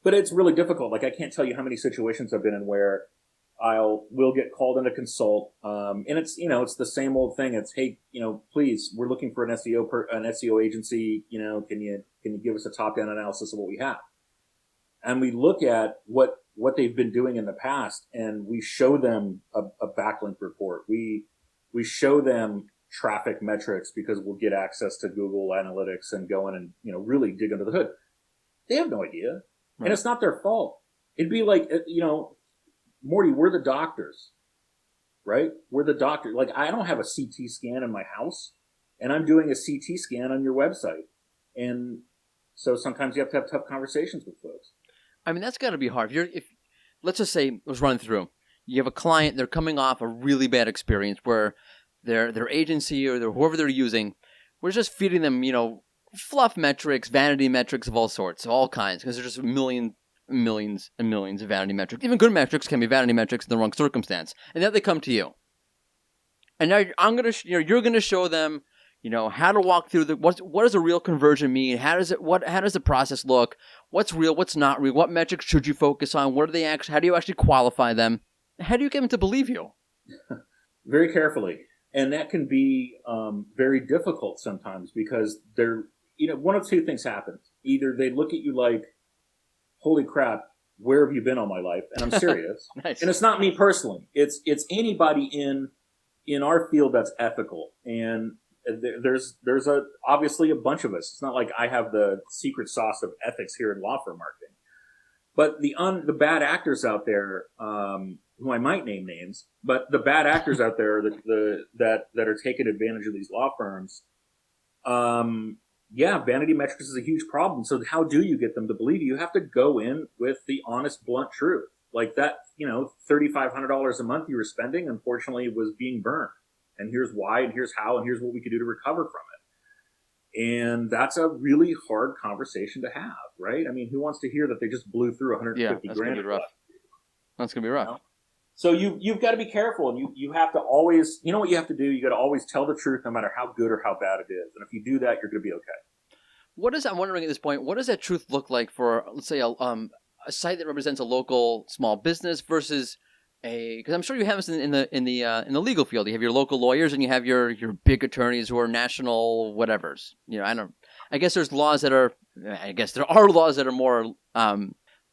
but it's really difficult. Like I can't tell you how many situations I've been in where we'll get called in to consult, and it's it's the same old thing. It's, hey, please, we're looking for an SEO agency. Can you give us a top down analysis of what we have? And we look at what they've been doing in the past, and we show them a backlink report. We show them traffic metrics because we'll get access to Google Analytics and go in and really dig under the hood. They have no idea, right. And it's not their fault. It'd be like Morty, we're the doctors, right? We're the doctor. Like, I don't have a CT scan in my house, and I'm doing a CT scan on your website. And So sometimes you have to have tough conversations with folks. I mean, that's got to be hard. If let's just say, let's run through. You have a client, they're coming off a really bad experience where their agency or whoever they're using, we're just feeding them, fluff metrics, vanity metrics of all sorts, all kinds, because there's just millions and millions of vanity metrics. Even good metrics can be vanity metrics in the wrong circumstance. And then they come to you. And now you're gonna show them, how to walk through what does a real conversion mean? How does the process look? What's real? What's not real? What metrics should you focus on? What are they actually? How do you actually qualify them? How do you get them to believe you? Very carefully, and that can be very difficult sometimes because they're one of two things happens. Either they look at you like, "Holy crap, where have you been all my life?" And I'm serious. Nice. And it's not me personally. It's anybody in our field that's ethical. And there's obviously a bunch of us. It's not like I have the secret sauce of ethics here in law firm marketing. But the bad actors out there, who I might name names, but the bad actors out there that are taking advantage of these law firms, vanity metrics is a huge problem. So how do you get them to believe you? You have to go in with the honest, blunt truth. Like that, $3,500 a month you were spending, unfortunately, was being burned. And here's why, and here's how, and here's what we could do to recover from it. And that's a really hard conversation to have, right? I mean, who wants to hear that they just blew through 150 that's grand? Gonna be rough. That's gonna be rough. So you've got to be careful, and you have to always, what you have to do? You got to always tell the truth, no matter how good or how bad it is. And if you do that, you're going to be okay. I'm wondering at this point, what does that truth look like for, let's say, a site that represents a local small business versus because I'm sure you have this in the legal field. You have your local lawyers and you have your big attorneys who are national whatevers. I guess there are laws that are more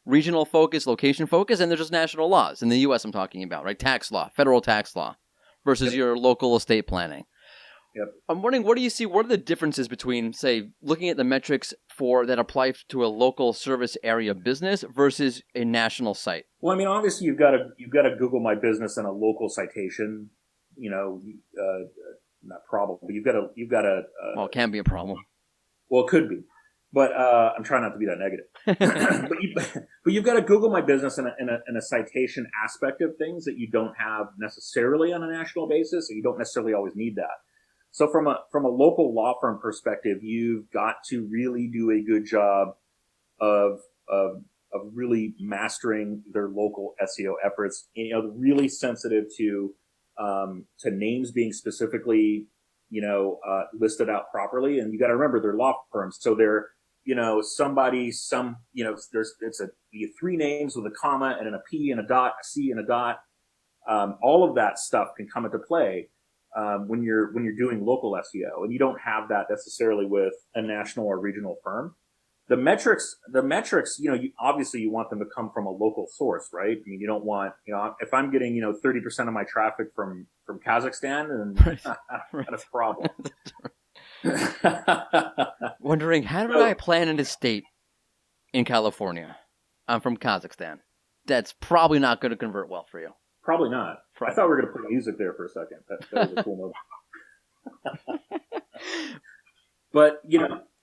regional focused, location focused, and there's just national laws. In the U.S. I'm talking about, right? Tax law, federal tax law versus your local estate planning. Yep. I'm wondering, what do you see? What are the differences between, say, looking at the metrics that apply to a local service area business versus a national site? Well, I mean, obviously you've got to Google my business in a local citation. Not problem, but you've got to. Well, it can be a problem. Well, it could be, but I'm trying not to be that negative. but you've got to Google my business in a citation aspect of things that you don't have necessarily on a national basis, and you don't necessarily always need that. So from a local law firm perspective, you've got to really do a good job of really mastering their local SEO efforts. Really sensitive to names being specifically, listed out properly. And you got to remember they're law firms, so they're there's three names with a comma and then a P and a dot, a C and a dot. All of that stuff can come into play. When you're doing local SEO, and you don't have that necessarily with a national or regional firm. The metrics, obviously you want them to come from a local source, right? I mean, you don't want, if I'm getting, 30% of my traffic from Kazakhstan, then that's a problem. Wondering, how do I plan an estate in California? I'm from Kazakhstan. That's probably not going to convert well for you. Probably not. I thought we were going to put music there for a second. That was a cool move. But,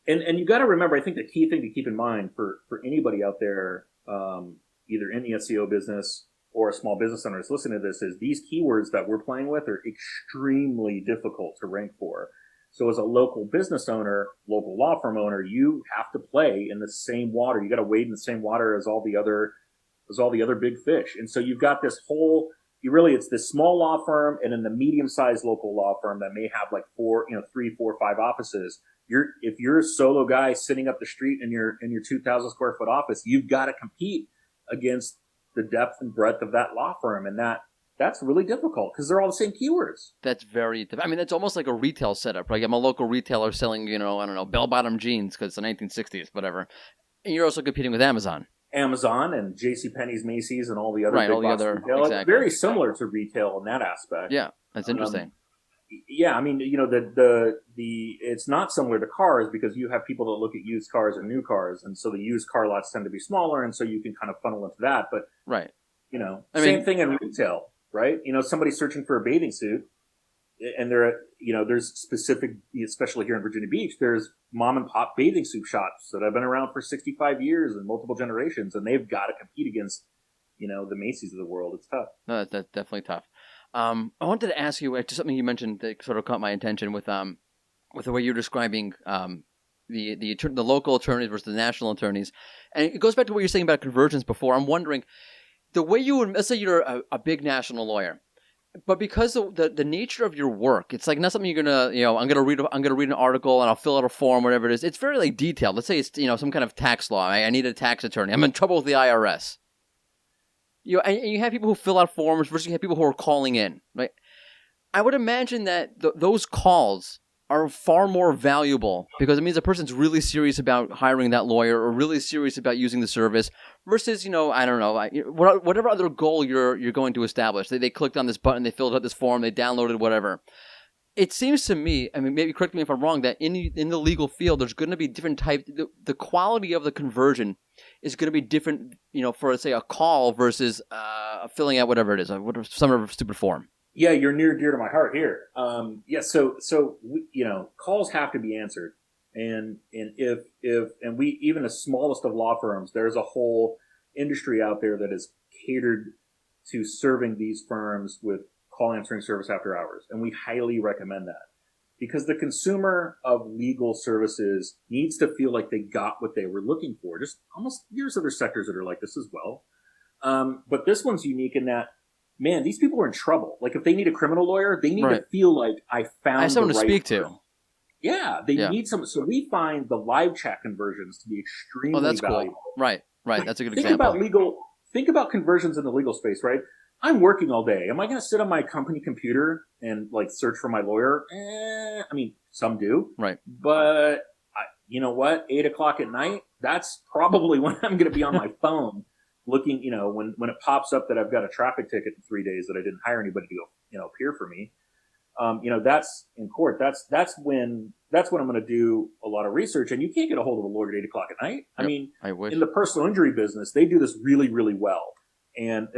and you got to remember, I think the key thing to keep in mind for anybody out there, either in the SEO business or a small business owner that's listening to this, is these keywords that we're playing with are extremely difficult to rank for. So as a local business owner, local law firm owner, you have to play in the same water. You got to wade in the same water as all the other big fish. And so you've got this whole, it's this small law firm and then the medium-sized local law firm that may have like 3, 4, 5 offices. If you're a solo guy sitting up the street in your 2,000 square foot office, you've got to compete against the depth and breadth of that law firm. And that's really difficult because they're all the same keywords. That's that's almost like a retail setup. Like I'm a local retailer selling, bell-bottom jeans because it's the 1960s, whatever. And you're also competing with Amazon and JCPenney's, Macy's, and all the other big box retail. Exactly. It's very similar to retail in that aspect. Yeah, that's interesting. I mean, it's not similar to cars because you have people that look at used cars and new cars, and so the used car lots tend to be smaller, and so you can kind of funnel into that. But right, same thing in retail, right? Somebody searching for a bathing suit, and there's specific, especially here in Virginia Beach, there's mom and pop bathing suit shops that have been around for 65 years and multiple generations, and they've got to compete against, the Macy's of the world. It's tough. No, that's definitely tough. I wanted to ask you just something you mentioned that sort of caught my attention with the way you're describing the local attorneys versus the national attorneys, and it goes back to what you're saying about conversions before. I'm wondering the way you would, let's say you're a big national lawyer, but because the nature of your work, it's like not something you're gonna, I'm gonna read an article and I'll fill out a form, whatever it is. It's very like detailed. Let's say it's some kind of tax law. I need a tax attorney. I'm in trouble with the IRS. And you have people who fill out forms versus you have people who are calling in, right? I would imagine that those calls are far more valuable because it means a person's really serious about hiring that lawyer or really serious about using the service versus, I don't know, whatever other goal you're going to establish. They clicked on this button, they filled out this form, they downloaded whatever. It seems to me, maybe correct me if I'm wrong, that in the legal field, there's going to be different types. The quality of the conversion is going to be different, for, let's say, a call versus filling out whatever it is, some sort of stupid form. Yeah, you're near dear to my heart here. So calls have to be answered, and if we, even the smallest of law firms, there's a whole industry out there that is catered to serving these firms with call answering service after hours, and we highly recommend that because the consumer of legal services needs to feel like they got what they were looking for. Just almost, there's other sectors that are like this as well, but this one's unique in that, man, these people are in trouble. Like if they need a criminal lawyer, they need to feel like I have someone to speak person. to. Yeah, they need some. So we find the live chat conversions to be extremely valuable. Cool. Right. That's a good Think example. Think about conversions in the legal space, right? I'm working all day. Am I going to sit on my company computer and like search for my lawyer? Some do. Right. But you know what? 8:00 at night, that's probably when I'm going to be on my phone looking, when it pops up that I've got a traffic ticket in 3 days that I didn't hire anybody to go, appear for me. That's in court. That's when I'm going to do a lot of research, and you can't get a hold of a lawyer at 8:00 at night. Yep, I wish. In the personal injury business, they do this really, really well. And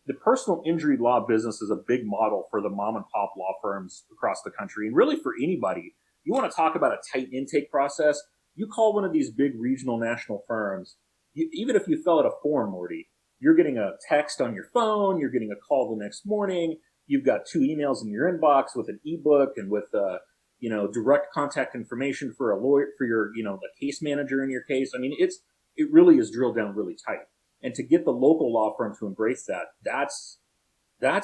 the personal injury law business is a big model for the mom and pop law firms across the country, and really for anybody. You want to talk about a tight intake process? You call one of these big regional national firms. Even if you fill out a form, Mordy, you're getting a text on your phone, you're getting a call the next morning, you've got 2 emails in your inbox with an ebook and with, direct contact information for a lawyer, for your, the case manager in your case. It really is drilled down really tight. And to get the local law firm to embrace that, that's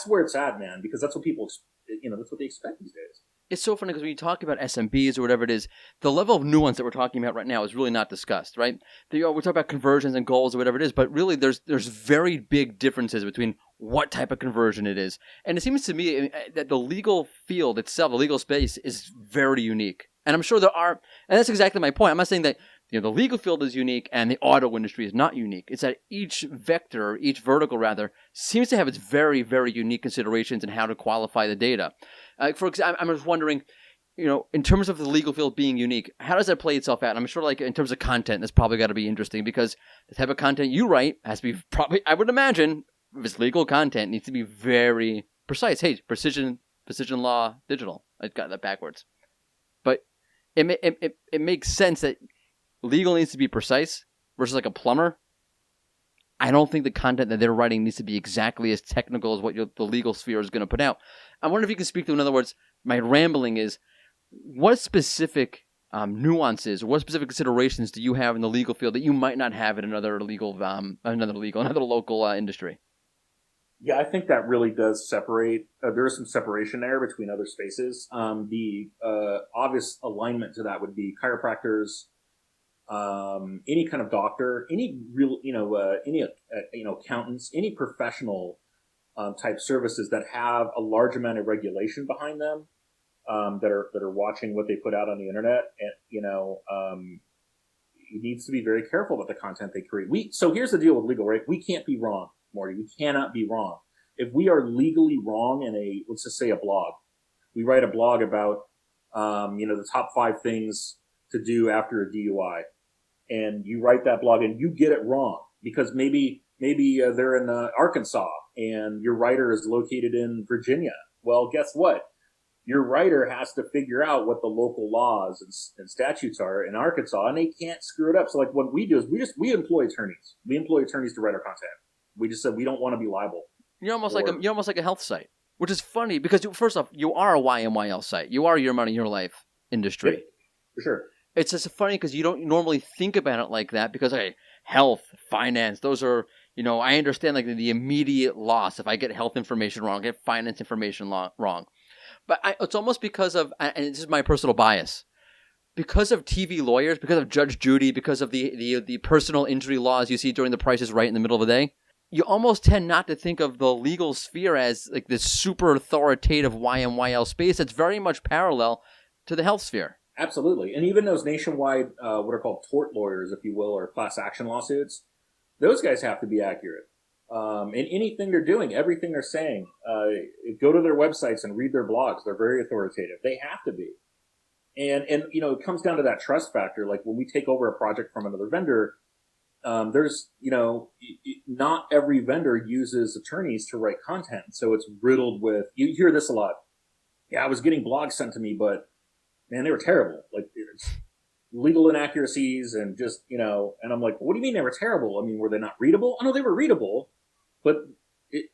where it's at, man, because that's what people, that's what they expect these days. It's so funny because when you talk about SMBs or whatever it is, the level of nuance that we're talking about right now is really not discussed, right? We talk about conversions and goals or whatever it is, but really there's very big differences between what type of conversion it is. And it seems to me that the legal field itself, the legal space, is very unique. And I'm sure there are, and that's exactly my point. I'm not saying that the legal field is unique and the auto industry is not unique. It's that each vertical rather, seems to have its very, very unique considerations in how to qualify the data. For example, I'm just wondering, in terms of the legal field being unique, how does that play itself out? I'm sure like in terms of content, that's probably got to be interesting because the type of content you write has to be probably, I would imagine, if it's legal content, needs to be very precise. Hey, precision law, digital. I got that backwards. But it makes sense that legal needs to be precise versus like a plumber. I don't think the content that they're writing needs to be exactly as technical as what the legal sphere is going to put out. I wonder if you can speak to, in other words, my rambling is, what specific nuances or what specific considerations do you have in the legal field that you might not have in another local industry? Yeah, I think that really does separate. There is some separation there between other spaces. The obvious alignment to that would be chiropractors, any kind of doctor, any real, any accountants, any professional type services that have a large amount of regulation behind them, that are watching what they put out on the internet, and it needs to be very careful about the content they create. So here's the deal with legal, right? We can't be wrong, Mordy. We cannot be wrong. If we are legally wrong in let's just say a blog, we write a blog about, the top 5 things to do after a DUI, and you write that blog and you get it wrong because maybe they're in Arkansas and your writer is located in Virginia. Well, guess what? your writer has to figure out what the local laws and statutes are in Arkansas, and they can't screw it up. So like what we do is we employ attorneys. We employ attorneys to write our content. We just said we don't want to be liable. You're almost like a health site, which is funny because first off, you are a YMYL site. You are your money, your life industry. Yep, for sure. It's just funny because you don't normally think about it like that because hey, health, finance, those are, I understand like the immediate loss if I get health information wrong, get finance information wrong. But it's almost because of, and this is my personal bias, because of TV lawyers, because of Judge Judy, because of the personal injury laws you see during The Price is Right in the middle of the day, you almost tend not to think of the legal sphere as like this super authoritative YMYL space that's very much parallel to the health sphere. Absolutely. And even those nationwide, what are called tort lawyers, if you will, or class action lawsuits, those guys have to be accurate. In anything they're doing, everything they're saying, go to their websites and read their blogs. They're very authoritative. They have to be. And it comes down to that trust factor. Like when we take over a project from another vendor, there's, not every vendor uses attorneys to write content. So it's riddled with, you hear this a lot. Yeah, I was getting blogs sent to me, but man, they were terrible. Like it's legal inaccuracies and just, and I'm like, what do you mean they were terrible? I mean, were they not readable? Oh no, they were readable, but it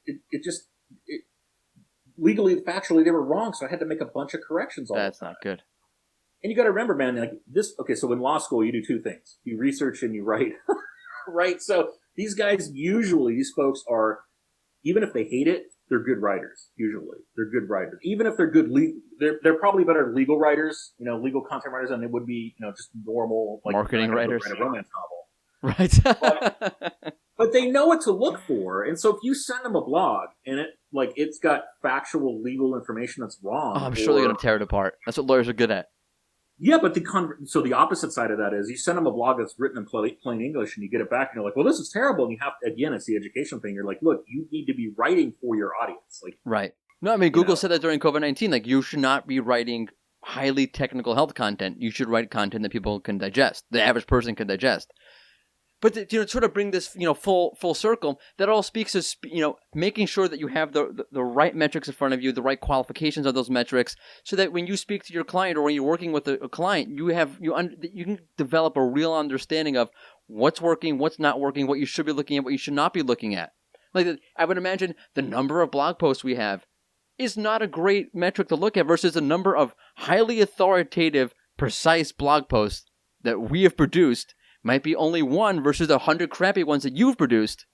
legally, factually, they were wrong. So I had to make a bunch of corrections all the time. That's not good. And you got to remember, man, like this, okay, so in law school, you do two things. You research and you write, right? So these guys, usually these folks are, even if they hate it, they're good writers. Usually they're good writers. Even if they're good, they're probably better legal writers, legal content writers than they would be, just normal like marketing writers. Write a romance novel. Right. but they know what to look for. And so if you send them a blog and it's got factual legal information that's wrong. Oh, I'm sure they're going to tear it apart. That's what lawyers are good at. Yeah, but so the opposite side of that is you send them a blog that's written in plain English and you get it back and you're like, well, this is terrible. And you have to, again, it's the education thing. You're like, look, you need to be writing for your audience. Like, right. No, I mean, Google said that during COVID-19, like you should not be writing highly technical health content. You should write content that people can digest, the average person can digest. But to sort of bring this, full circle, that all speaks to, making sure that you have the right metrics in front of you, the right qualifications of those metrics, so that when you speak to your client or when you're working with a client, you can develop a real understanding of what's working, what's not working, what you should be looking at, what you should not be looking at. Like I would imagine the number of blog posts we have is not a great metric to look at versus the number of highly authoritative, precise blog posts that we have produced. Might be only one versus 100 crappy ones that you've produced,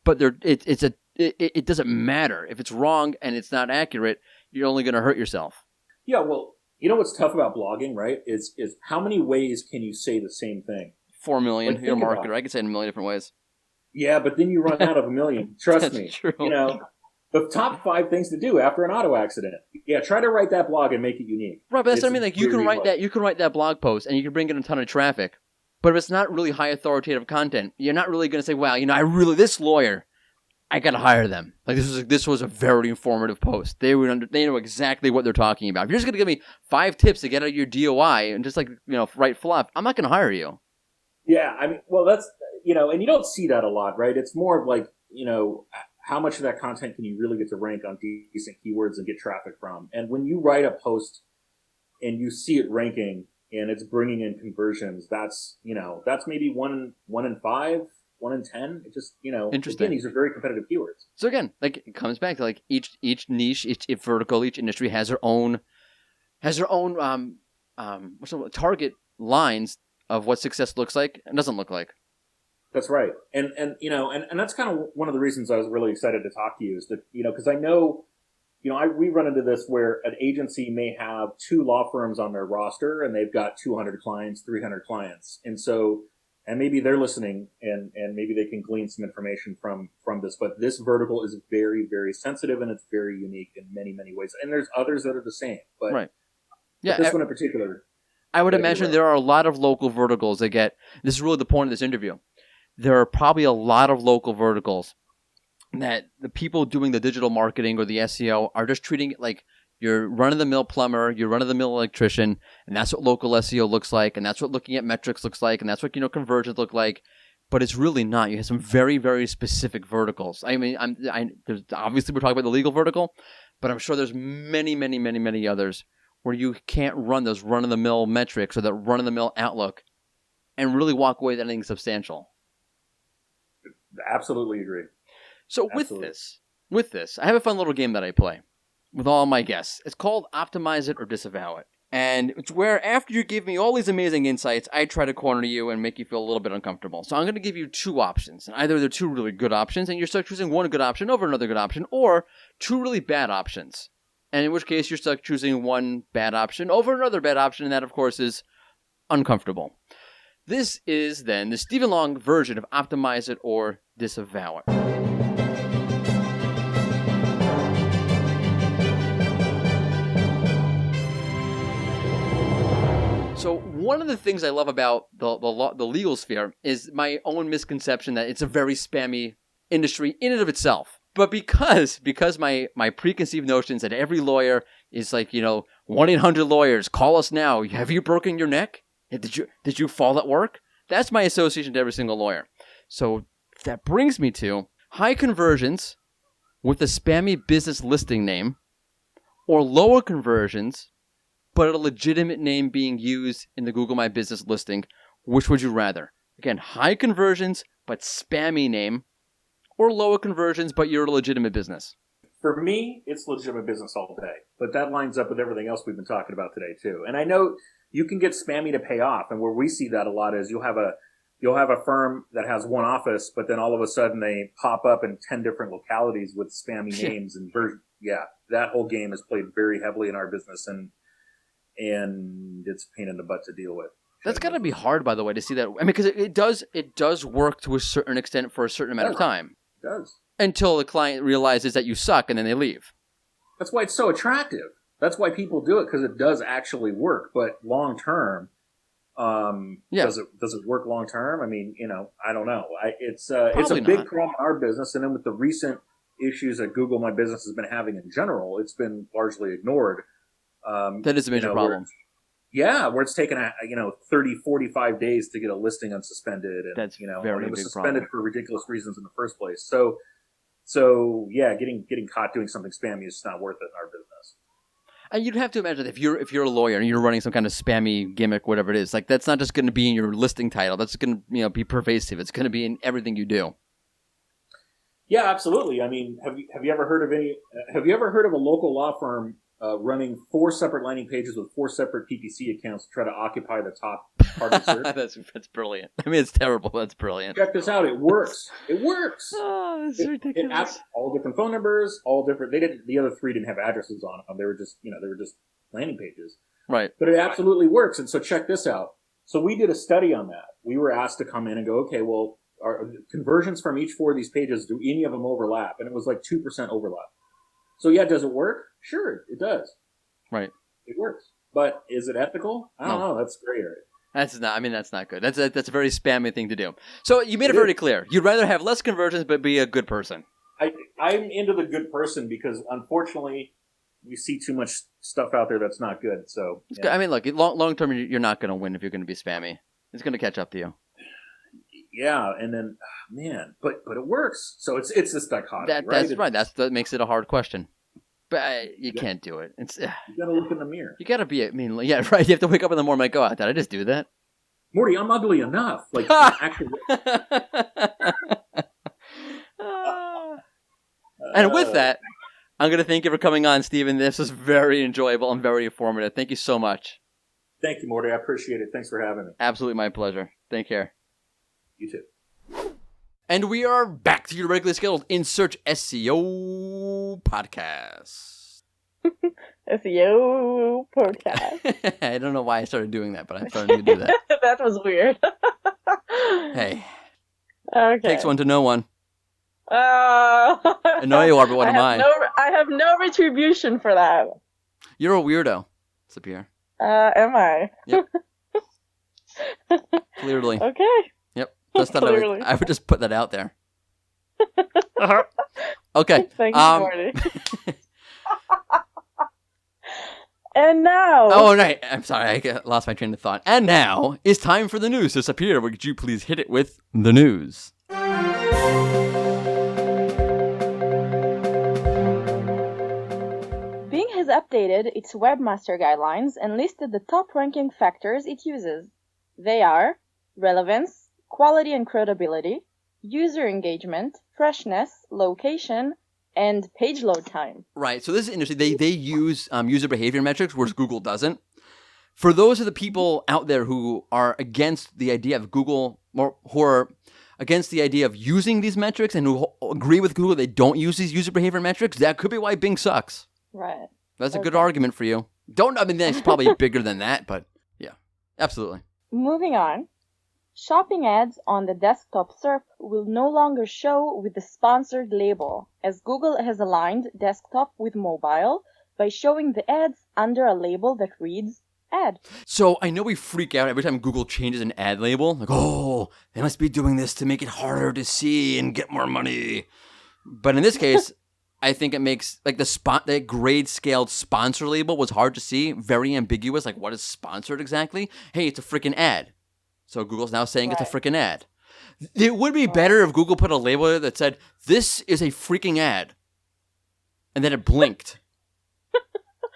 but it doesn't matter. If it's wrong and it's not accurate, you're only going to hurt yourself. Yeah, well, what's tough about blogging, right, is how many ways can you say the same thing? 4 million. Like, you're a marketer. I could say it in a million different ways. Yeah, but then you run out of a million. Trust me. True. The top 5 things to do after an auto accident. Yeah, try to write that blog and make it unique. Right, but that's what I mean. Like you can write that blog post and you can bring in a ton of traffic. But if it's not really high authoritative content, you're not really going to say, wow, this lawyer, I got to hire them. Like this was a very informative post. They know exactly what they're talking about. If you're just going to give me 5 tips to get out of your DOI and just write fluff, I'm not going to hire you. Yeah, I mean, well, that's, and you don't see that a lot, right? It's more of like, how much of that content can you really get to rank on decent keywords and get traffic from? And when you write a post and you see it ranking, and it's bringing in conversions, that's maybe 1 in 5, 1 in 10. It just, interesting. Again, these are very competitive keywords. So again, like it comes back to like each niche, each vertical, each industry has their own target lines of what success looks like and doesn't look like. That's right. And that's kind of one of the reasons I was really excited to talk to you is that, because I know, we run into this where an agency may have 2 law firms on their roster and they've got 200 clients, 300 clients. And so, and maybe they're listening and maybe they can glean some information from this, but this vertical is very, very sensitive and it's very unique in many, many ways. And there's others that are the same, but, right. Yeah, but this one in particular. I would imagine there are a lot of local verticals that this is really the point of this interview. There are probably a lot of local verticals that the people doing the digital marketing or the SEO are just treating it like you're run-of-the-mill plumber, you're run-of-the-mill electrician, and that's what local SEO looks like, and that's what looking at metrics looks like, and that's what conversions look like. But it's really not. You have some very, very specific verticals. I mean, there's obviously we're talking about the legal vertical, But I'm sure there's many, many, many, many others where you can't run those run-of-the-mill metrics or that run-of-the-mill outlook and really walk away with anything substantial. Absolutely agree. So Absolutely. with this, I have a fun little game that I play with all my guests. It's called Optimize It or Disavow It. And it's where after you give me all these amazing insights, I try to corner you and make you feel a little bit uncomfortable. So I'm going to give you two options. And either they're two really good options and you're stuck choosing one good option over another good option, or two really bad options. And in which case you're stuck choosing one bad option over another bad option, and that, of course, is uncomfortable. This is then the Stephen Long version of Optimize It or Disavow It. So one of the things I love about the legal sphere is my own misconception that it's a very spammy industry in and of itself. But because my preconceived notions that every lawyer is like, 1-800-lawyers, call us now. Have you broken your neck? Did you fall at work? That's my association to every single lawyer. So that brings me to high conversions with a spammy business listing name, or lower conversions but a legitimate name being used in the Google My Business listing. Which would you rather? Again, high conversions but spammy name, or lower conversions but you're a legitimate business? For me, it's legitimate business all day. But that lines up with everything else we've been talking about today, too. And I know you can get spammy to pay off. And where we see that a lot is you'll have a firm that has one office, but then all of a sudden they pop up in 10 different localities with spammy names and versions. Yeah, that whole game is played very heavily in our business, and it's a pain in the butt to deal with. That's got to be hard, by the way, to see that. I mean, because it does work to a certain extent for a certain amount of time. It does. Until the client realizes that you suck and then they leave. That's why it's so attractive. That's why people do it, because it does actually work. But long term, does it work long term? I mean, I don't know. It's a big problem in our business, and then with the recent issues that Google My Business has been having in general, it's been largely ignored. That is a major problem. Where it's taken 30, 45 days to get a listing unsuspended, and that's very it was big suspended problem. For ridiculous reasons in the first place. So getting caught doing something spammy is not worth it in our business. And you'd have to imagine if you're a lawyer and you're running some kind of spammy gimmick, whatever it is, like that's not just going to be in your listing title. That's going to be pervasive. It's going to be in everything you do. Yeah, absolutely. I mean, have you ever heard of a local law firm running 4 separate landing pages with 4 separate PPC accounts to try to occupy the top part of the search? That's brilliant. I mean, it's terrible. That's brilliant. Check this out. It works. It works. Oh, this is ridiculous. All different phone numbers, all different. The other 3 didn't have addresses on them. They were just landing pages. Right. But it absolutely works. And so check this out. So we did a study on that. We were asked to come in and go, okay, well, our conversions from each 4 of these pages, do any of them overlap? And it was like 2% overlap. So does it work? Sure, it does. Right. It works. But is it ethical? I don't know. That's gray area. That's not good. That's a very spammy thing to do. So you made it very clear. You'd rather have less conversions but be a good person. I'm into the good person because unfortunately we see too much stuff out there that's not good. So I mean, look, long term you're not going to win if you're going to be spammy. It's going to catch up to you. Yeah, and then but it works. So it's this dichotomy. That's right. That makes it a hard question. But you can't do it. It's you gotta look in the mirror. You gotta be. I mean, yeah, right. You have to wake up in the morning and go, "Oh, did I just do that?" Morty, I'm ugly enough. Like actually. And with that, I'm gonna thank you for coming on, Stephen. This was very enjoyable and very informative. Thank you so much. Thank you, Morty. I appreciate it. Thanks for having me. Absolutely my pleasure. Take care. You too. And we are back to your regularly scheduled In Search SEO podcast. SEO podcast. I don't know why I started doing that, but I started to do that. That was weird. Hey. Okay. Takes one to know one. I know you are, but what am I? I have no retribution for that. You're a weirdo, Sapir. Am I? Yep. Clearly. Okay. Yep. Just thought I would just put that out there. Okay. Thank you, Morty. And now. Oh, right. I'm sorry. I lost my train of thought. And now it's time for the news. So, Sapir, would you please hit it with the news? has updated its webmaster guidelines and listed the top ranking factors it uses. They are relevance, quality and credibility, user engagement, freshness, location, and page load time. Right. So this is interesting. They use user behavior metrics, whereas Google doesn't. For those of the people out there who are against the idea of Google, or who are against the idea of using these metrics and who agree with Google they don't use these user behavior metrics, that could be why Bing sucks. Right. That's a good argument for you. I mean, that's probably bigger than that, but yeah, absolutely. Moving on. Shopping ads on the desktop SERP will no longer show with the sponsored label, as Google has aligned desktop with mobile by showing the ads under a label that reads ad. So I know we freak out every time Google changes an ad label. Like, oh, they must be doing this to make it harder to see and get more money. But in this case, I think it makes like the grade scaled sponsor label was hard to see, very ambiguous. Like, what is sponsored exactly? Hey, it's a freaking ad. So Google's now saying it's a freaking ad. It would be better if Google put a label there that said, "This is a freaking ad," and then it blinked.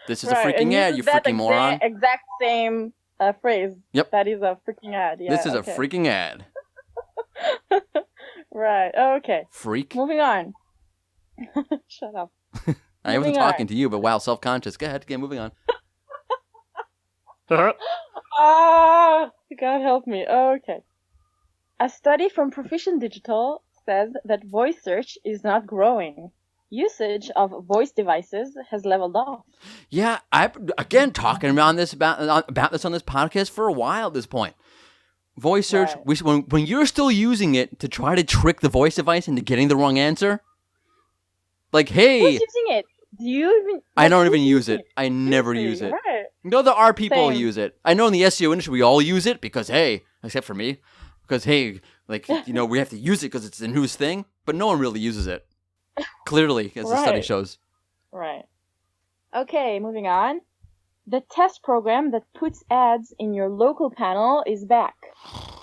This is a freaking ad, you freaking moron. Exact same phrase. Yep. That is a freaking ad. Yeah, this is a freaking ad. Right. Okay. Freak. Moving on. Shut up. I wasn't talking to you, but wow, self-conscious. Go ahead, moving on. God help me. Okay. A study from Proficient Digital says that voice search is not growing. Usage of voice devices has leveled off. Yeah, I've again talking about this on this podcast for a while at this point. Voice search, when you're still using it to try to trick the voice device into getting the wrong answer, like, hey, who's using it? Do you even? I don't even use it. I never use it. Right. No, there are people who use it. I know in the SEO industry we all use it because, hey, except for me, because, hey, like, we have to use it because it's the newest thing, but no one really uses it. Clearly, as the study shows. Right. Okay, moving on. The test program that puts ads in your local panel is back.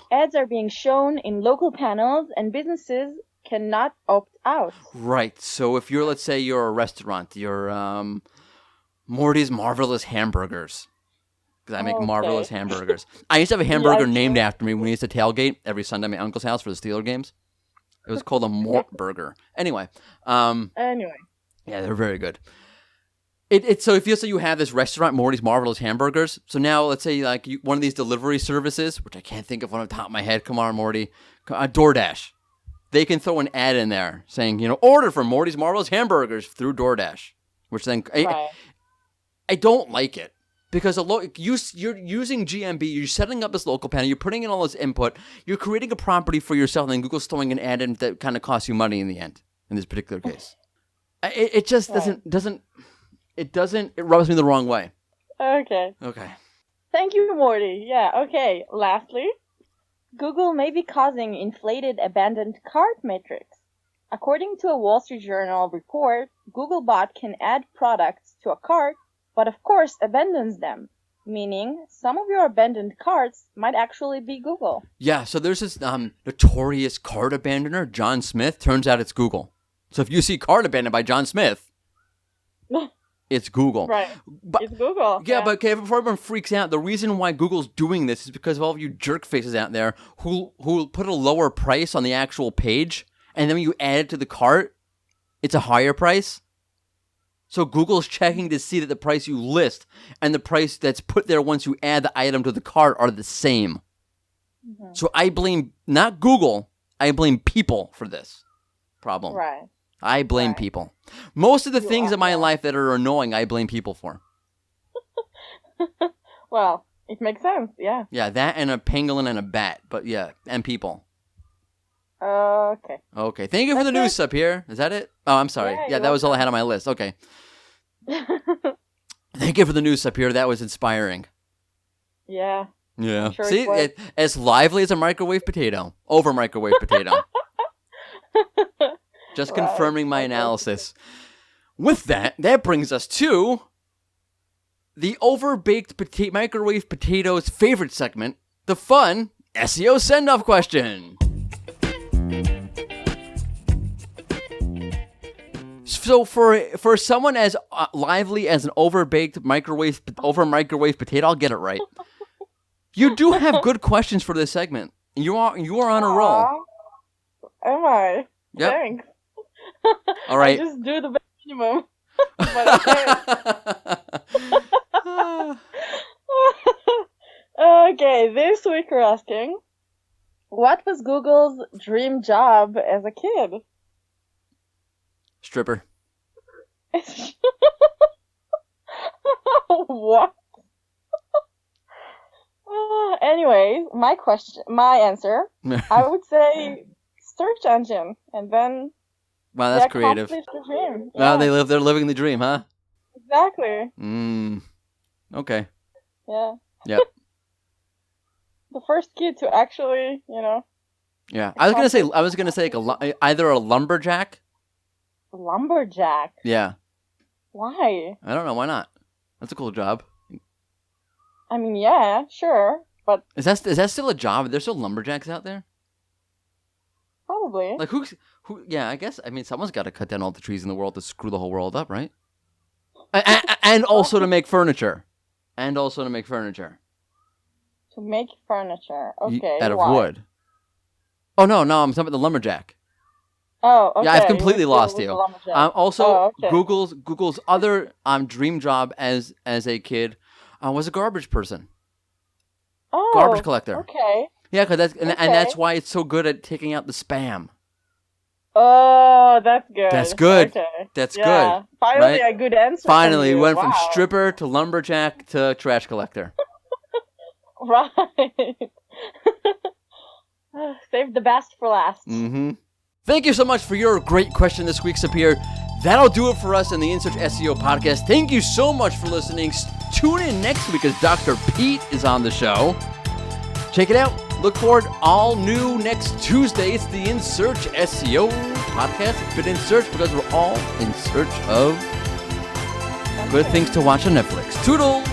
Ads are being shown in local panels and businesses cannot opt out. Right. So if you're, let's say you're a restaurant, you're Mordy's Marvelous Hamburgers. Because I make marvelous hamburgers. I used to have a hamburger named after me when we used to tailgate every Sunday at my uncle's house for the Steeler games. It was called a Mort Burger. Anyway. Yeah, they're very good. So if you have this restaurant, Mordy's Marvelous Hamburgers. So now let's say like one of these delivery services, which I can't think of one on the top of my head. Come on, Morty. DoorDash. They can throw an ad in there saying, order from Mordy's Marvelous Hamburgers through DoorDash. Which then I don't like it. Because you're using GMB, you're setting up this local panel, you're putting in all this input, you're creating a property for yourself, and then Google's throwing an ad in that kind of costs you money in the end, in this particular case. It just it rubs me the wrong way. Okay. Thank you, Morty. Yeah, okay. Lastly, Google may be causing inflated abandoned cart metrics. According to a Wall Street Journal report, Googlebot can add products to a cart, but of course abandons them, meaning some of your abandoned carts might actually be Google. Yeah, so there's this notorious cart abandoner, John Smith. Turns out it's Google. So if you see cart abandoned by John Smith, it's Google. Right, but, it's Google. Yeah, but okay, before everyone freaks out, the reason why Google's doing this is because of all of you jerk faces out there who put a lower price on the actual page, and then when you add it to the cart, it's a higher price. So Google's checking to see that the price you list and the price that's put there once you add the item to the cart are the same. Mm-hmm. So I blame not Google, I blame people for this problem. Right. I blame people. Most of the things in my life that are annoying, I blame people for. Well, it makes sense, yeah. Yeah, that and a pangolin and a bat, but yeah, and people. Okay. Okay. Thank you for the news up here. Is that it? Oh, I'm sorry. Yeah, that was all I had on my list. Okay. Thank you for the news up here. That was inspiring. Yeah. Yeah. Sure. See, as lively as a microwave potato. Over microwave potato. Just confirming my analysis. With that brings us to the overbaked microwave potato's favorite segment, the fun SEO send-off question. So for someone as lively as an over microwave potato, I'll get it right. You do have good questions for this segment. You are on a roll. Am I? Yep. Thanks. All right. I just do the bare minimum. But okay. Okay, this week we're asking, what was Google's dream job as a kid? Stripper. What? Anyways, my answer, I would say search engine, and then Wow, that's creative. The dream. Wow, Yeah. they're living the dream, huh? Exactly. Okay. Yeah. Yep. The first kid to actually, Yeah, I was gonna say like either a lumberjack. Lumberjack. Yeah. Why? I don't know. Why not? That's a cool job. I mean, yeah, sure, but Is that still a job? There's still lumberjacks out there? probably. Like who? Yeah, I guess. I mean, someone's got to cut down all the trees in the world to screw the whole world up, right? And also to make furniture. To make furniture. Okay. Out of why? wood. Oh no, I'm talking about the lumberjack. Oh, okay. Yeah, I've completely We're lost still you. with the lumberjack. Also, Oh, okay. Google's other dream job as a kid was a garbage person, Oh, garbage collector. Okay. Yeah, cause and Okay. that's why it's so good at taking out the spam. Oh, that's good. That's good. Okay. That's Yeah. good. Finally, right? a good answer. Finally, from we you. went from Wow. stripper to lumberjack to trash collector. Right. Save the best for last. Mm-hmm. Thank you so much for your great question this week, Sapir. That'll do it for us in the InSearch SEO podcast. Thank you so much for listening. Tune in next week as Dr. Pete is on the show. Check it out. Look forward, all new next Tuesday. It's the InSearch SEO podcast. It's been in search because we're all in search of good things to watch on Netflix. Toodles!